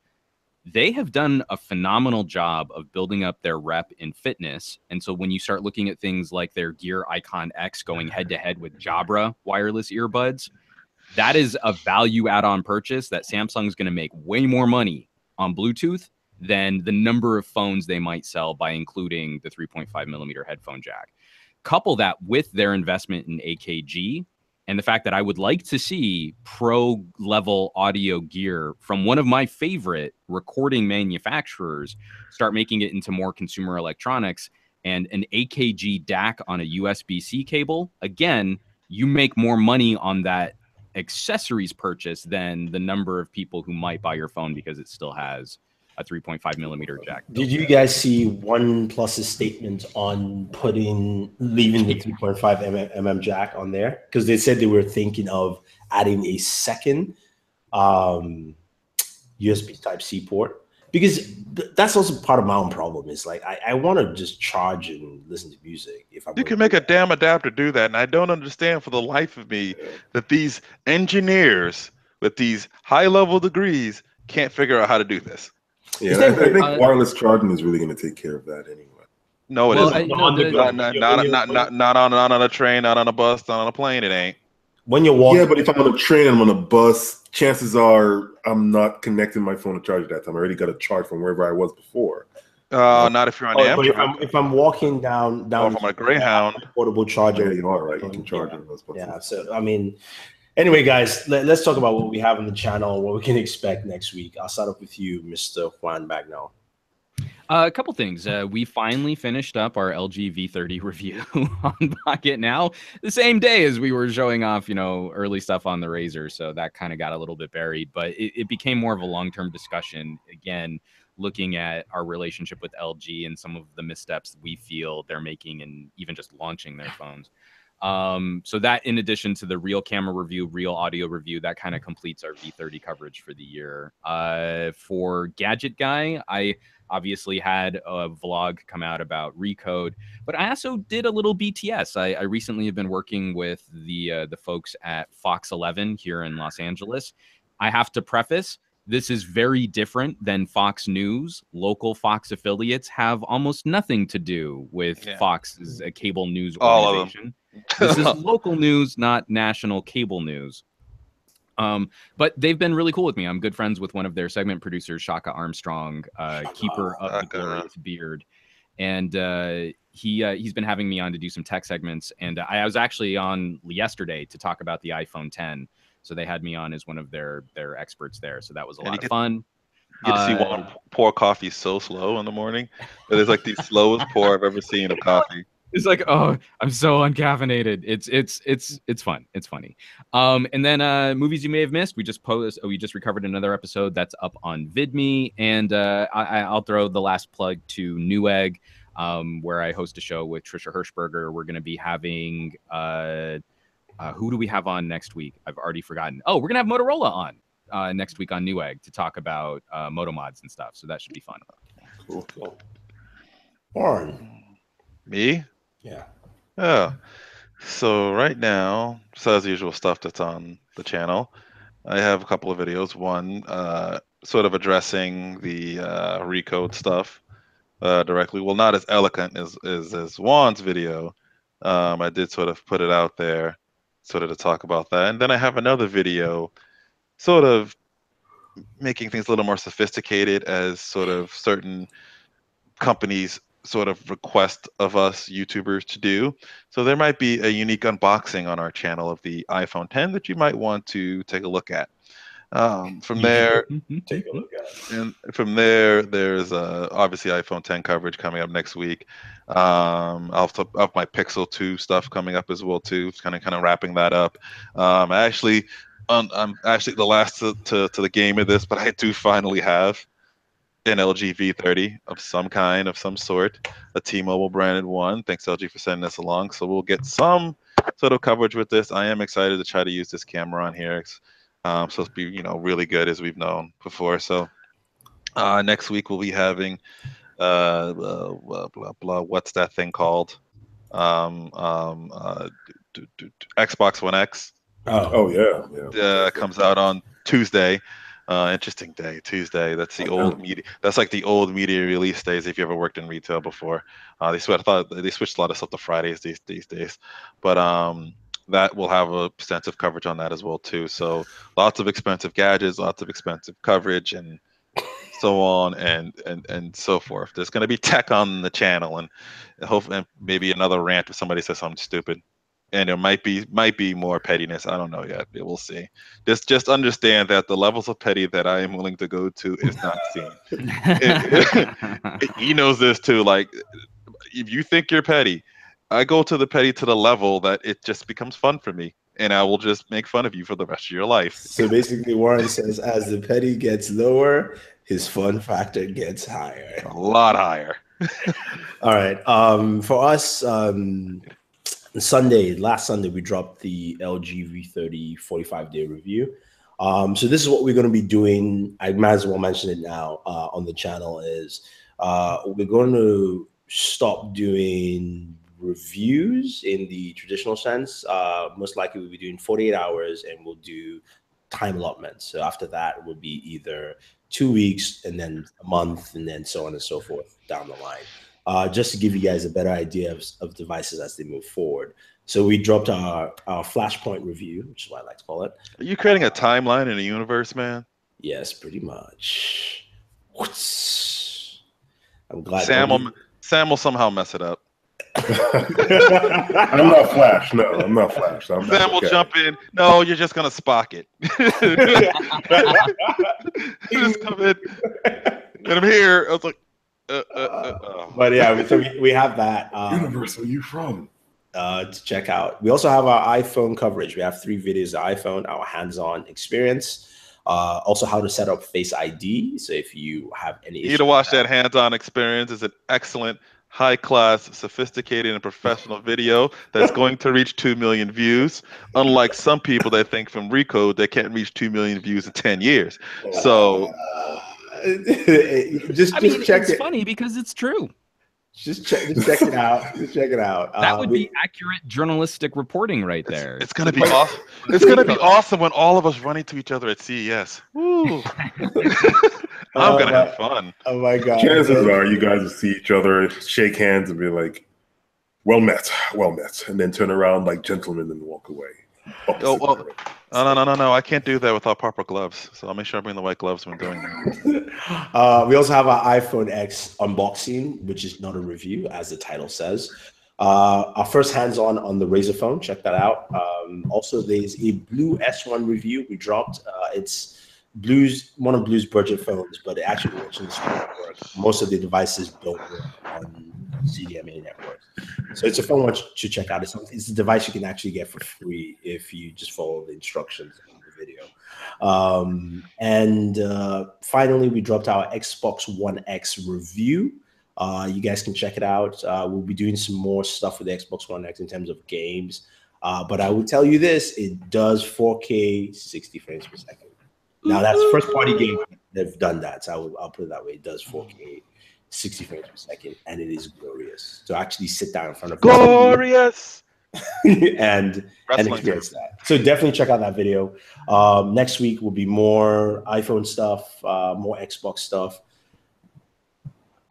they have done a phenomenal job of building up their rep in fitness. And so when you start looking at things like their Gear Icon X going head to head with Jabra wireless earbuds, that is a value add-on purchase that Samsung is going to make way more money on Bluetooth than the number of phones they might sell by including the 3.5 millimeter headphone jack. Couple that with their investment in AKG, and the fact that I would like to see pro level audio gear from one of my favorite recording manufacturers start making it into more consumer electronics, and an AKG DAC on a USB-C cable. Again, you make more money on that accessories purchase than the number of people who might buy your phone because it still has a 3.5 millimeter jack. Did you guys see OnePlus's statement on leaving the 3.5 mm jack on there? Because they said they were thinking of adding a second USB Type-C port. Because that's also part of my own problem. Is like I want to just charge and listen to music. You can make a damn adapter do that, and I don't understand for the life of me that these engineers with these high-level degrees can't figure out how to do this. Yeah, I think wireless charging is really going to take care of that anyway. No, it isn't. Not on a train, not on a bus, not on a plane. It ain't. When you're walking, yeah, but if I'm on a train and I'm on a bus, chances are I'm not connecting my phone to charge at that time. I already got a charge from wherever I was before. Not if you're on Amtrak. If I'm walking down from a Greyhound, portable charger, you are right. You can charge it. Yeah. So I mean. Anyway, guys, let's talk about what we have on the channel, what we can expect next week. I'll start off with you, Mr. Juan Bagnall. A couple things. We finally finished up our LG V30 review on Pocket Now the same day as we were showing off, early stuff on the Razer. So that kind of got a little bit buried, but it became more of a long-term discussion. Again, looking at our relationship with LG and some of the missteps we feel they're making and even just launching their phones. So that, in addition to the real camera review, real audio review, that kind of completes our V30 coverage for the year. For Gadget Guy, I obviously had a vlog come out about Recode, but I also did a little BTS. I recently have been working with the folks at Fox 11 here in Los Angeles. I have to preface, this is very different than Fox News. Local Fox affiliates have almost nothing to do with Fox as a cable news organization. This is local news, not national cable news. But they've been really cool with me. I'm good friends with one of their segment producers, Shaka Armstrong, keeper of the glorious beard. And he's been having me on to do some tech segments. And I was actually on yesterday to talk about the iPhone 10. So they had me on as one of their experts there. So that was a lot of fun. You get to see one pour coffee so slow in the morning. But it's like the slowest pour I've ever seen of coffee. It's like, oh, I'm so uncaffeinated. It's fun. It's funny. And then movies you may have missed. We just recovered another episode that's up on VidMe. And I'll throw the last plug to Newegg. where I host a show with Trisha Hirschberger. We're going to be having who do we have on next week? I've already forgotten. Oh, we're going to have Motorola on next week on Newegg to talk about moto mods and stuff. So that should be fun. Cool, cool. Warren. Me? Yeah. Oh, so right now, so as usual stuff that's on the channel, I have a couple of videos. One, sort of addressing the recode stuff directly. Well, not as eloquent as Juan's video. I did sort of put it out there, sort of to talk about that. And then I have another video, sort of making things a little more sophisticated, as sort of certain companies sort of request of us YouTubers to do. So there might be a unique unboxing on our channel of the iPhone 10 that you might want to take a look at. From there, Take a look at it. and from there, there's obviously iPhone 10 coverage coming up next week. I'll have my Pixel 2 stuff coming up as well too. Kind of wrapping that up. I'm actually the last to the game of this, but I do finally have an LG V30 of some kind, of some sort, a T-Mobile branded one. Thanks LG for sending this along. So we'll get some sort of coverage with this. I am excited to try to use this camera on here. It's supposed to be, really good, as we've known before. So next week we'll be having what's that thing called? Xbox One X. Oh yeah. Comes out on Tuesday. Interesting day, Tuesday. That's the old media. That's like the old media release days. If you ever worked in retail before, I thought they switched a lot of stuff to Fridays these days. But that will have a extensive coverage on that as well too. So lots of expensive gadgets, lots of expensive coverage, and so on and so forth. There's going to be tech on the channel, and hopefully maybe another rant if somebody says something stupid. And there might be more pettiness. I don't know yet. We'll see. Just understand that the levels of petty that I am willing to go to is not seen. He knows this too. Like, if you think you're petty, I go to the petty to the level that it just becomes fun for me, and I will just make fun of you for the rest of your life. So basically, Warren says, as the petty gets lower, his fun factor gets higher. A lot higher. All right. For us, last Sunday, we dropped the LG V30 45-day review. So this is what we're going to be doing. I might as well mention it now on the channel. Is we're going to stop doing reviews in the traditional sense. Most likely we'll be doing 48 hours, and we'll do time allotments. So after that, it will be either 2 weeks and then a month, and then so on and so forth down the line. Just to give you guys a better idea of devices as they move forward. So we dropped our Flashpoint review, which is what I like to call it. Are you creating a timeline in a universe, man? Yes, pretty much. I'm glad. Sam will somehow mess it up. I'm not Flash. No, I'm not Flash. Sam will jump in. No, you're just gonna Spock it. Just come in. And I'm here. I was like, but yeah, so we have that. Universe, where are you from? To check out. We also have our iPhone coverage. We have 3 videos of iPhone, our hands-on experience. Also, how to set up Face ID. So if you have any you need to watch that hands-on experience. It's an excellent, high-class, sophisticated, and professional video that's going to reach 2 million views. Unlike some people that think from Recode they can't reach 2 million views in 10 years. So just check it. It's funny because it's true. Just check it out. Just check it out. That would be accurate journalistic reporting right there. It's gonna be awesome. It's gonna be awesome when all of us run into each other at CES. Woo. I'm gonna have fun. Oh my god! Chances are you guys will see each other, shake hands, and be like, well met," and then turn around like gentlemen and walk away. Oh well, no! I can't do that without proper gloves. So I'll make sure I bring the white gloves when doing that. We also have our iPhone X unboxing, which is not a review, as the title says. Our first hands-on on the Razer phone. Check that out. Also, there's a Blue S1 review we dropped. It's one of Blue's budget phones, but it actually works in the smart network. Most of the devices don't work on CDMA networks. So it's a fun one to check out. It's a device you can actually get for free if you just follow the instructions in the video. And finally, we dropped our Xbox One X review. You guys can check it out. We'll be doing some more stuff with the Xbox One X in terms of games. But I will tell you this, it does 4K 60 frames per second. Now, that's first party game. They've done that. So I'll put it that way. It does 4K 60 frames per second. And it is glorious to actually sit down in front of Glorious! and experience that. So definitely check out that video. Next week will be more iPhone stuff, more Xbox stuff.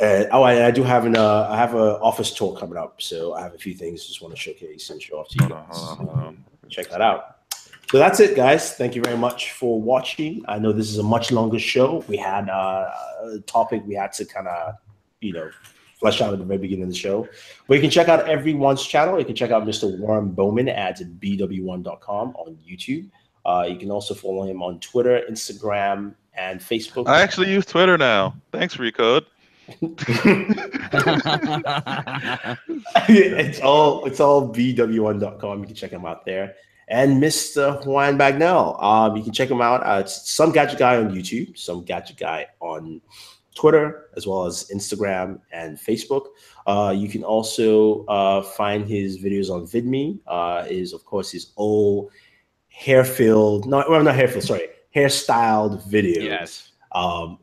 I do have I have an office tour coming up, so I have a few things just want to showcase and show off to you guys. Hold on. Check that out. So that's it, guys. Thank you very much for watching. I know this is a much longer show. We had a topic we had to kind of, flesh out at the very beginning of the show. But you can check out everyone's channel. You can check out Mr. Warren Bowman at BW1.com on YouTube. You can also follow him on Twitter, Instagram, and Facebook. I actually use Twitter now. Thanks, Recode. it's all BW1.com. You can check him out there. And Mr. Juan Bagnell. You can check him out. Some Gadget Guy on YouTube, Some Gadget Guy on Twitter, as well as Instagram and Facebook. You can also find his videos on VidMe. Of course, his old hairstyled videos. Yes. On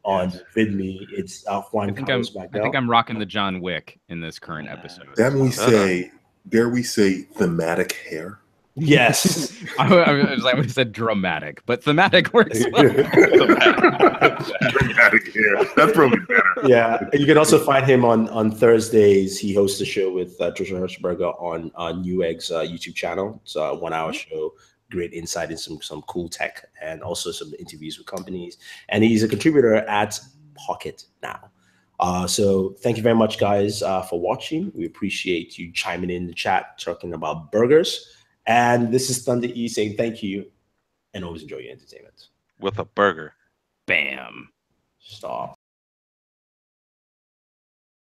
VidMe, it's Juan Carlos Bagnell. I think I'm rocking the John Wick in this current episode. Dare we say thematic hair? Yes. I said dramatic, but thematic works well. Dramatic hair. That's probably better. Yeah. You can also find him on Thursdays. He hosts a show with Trisha Hirschberger on Newegg's YouTube channel. It's a 1 hour show. Great insight into some cool tech and also some interviews with companies. And he's a contributor at Pocket now. So thank you very much, guys, for watching. We appreciate you chiming in the chat, talking about burgers. And this is Thunder E saying thank you and always enjoy your entertainment. With a burger. Bam. Stop.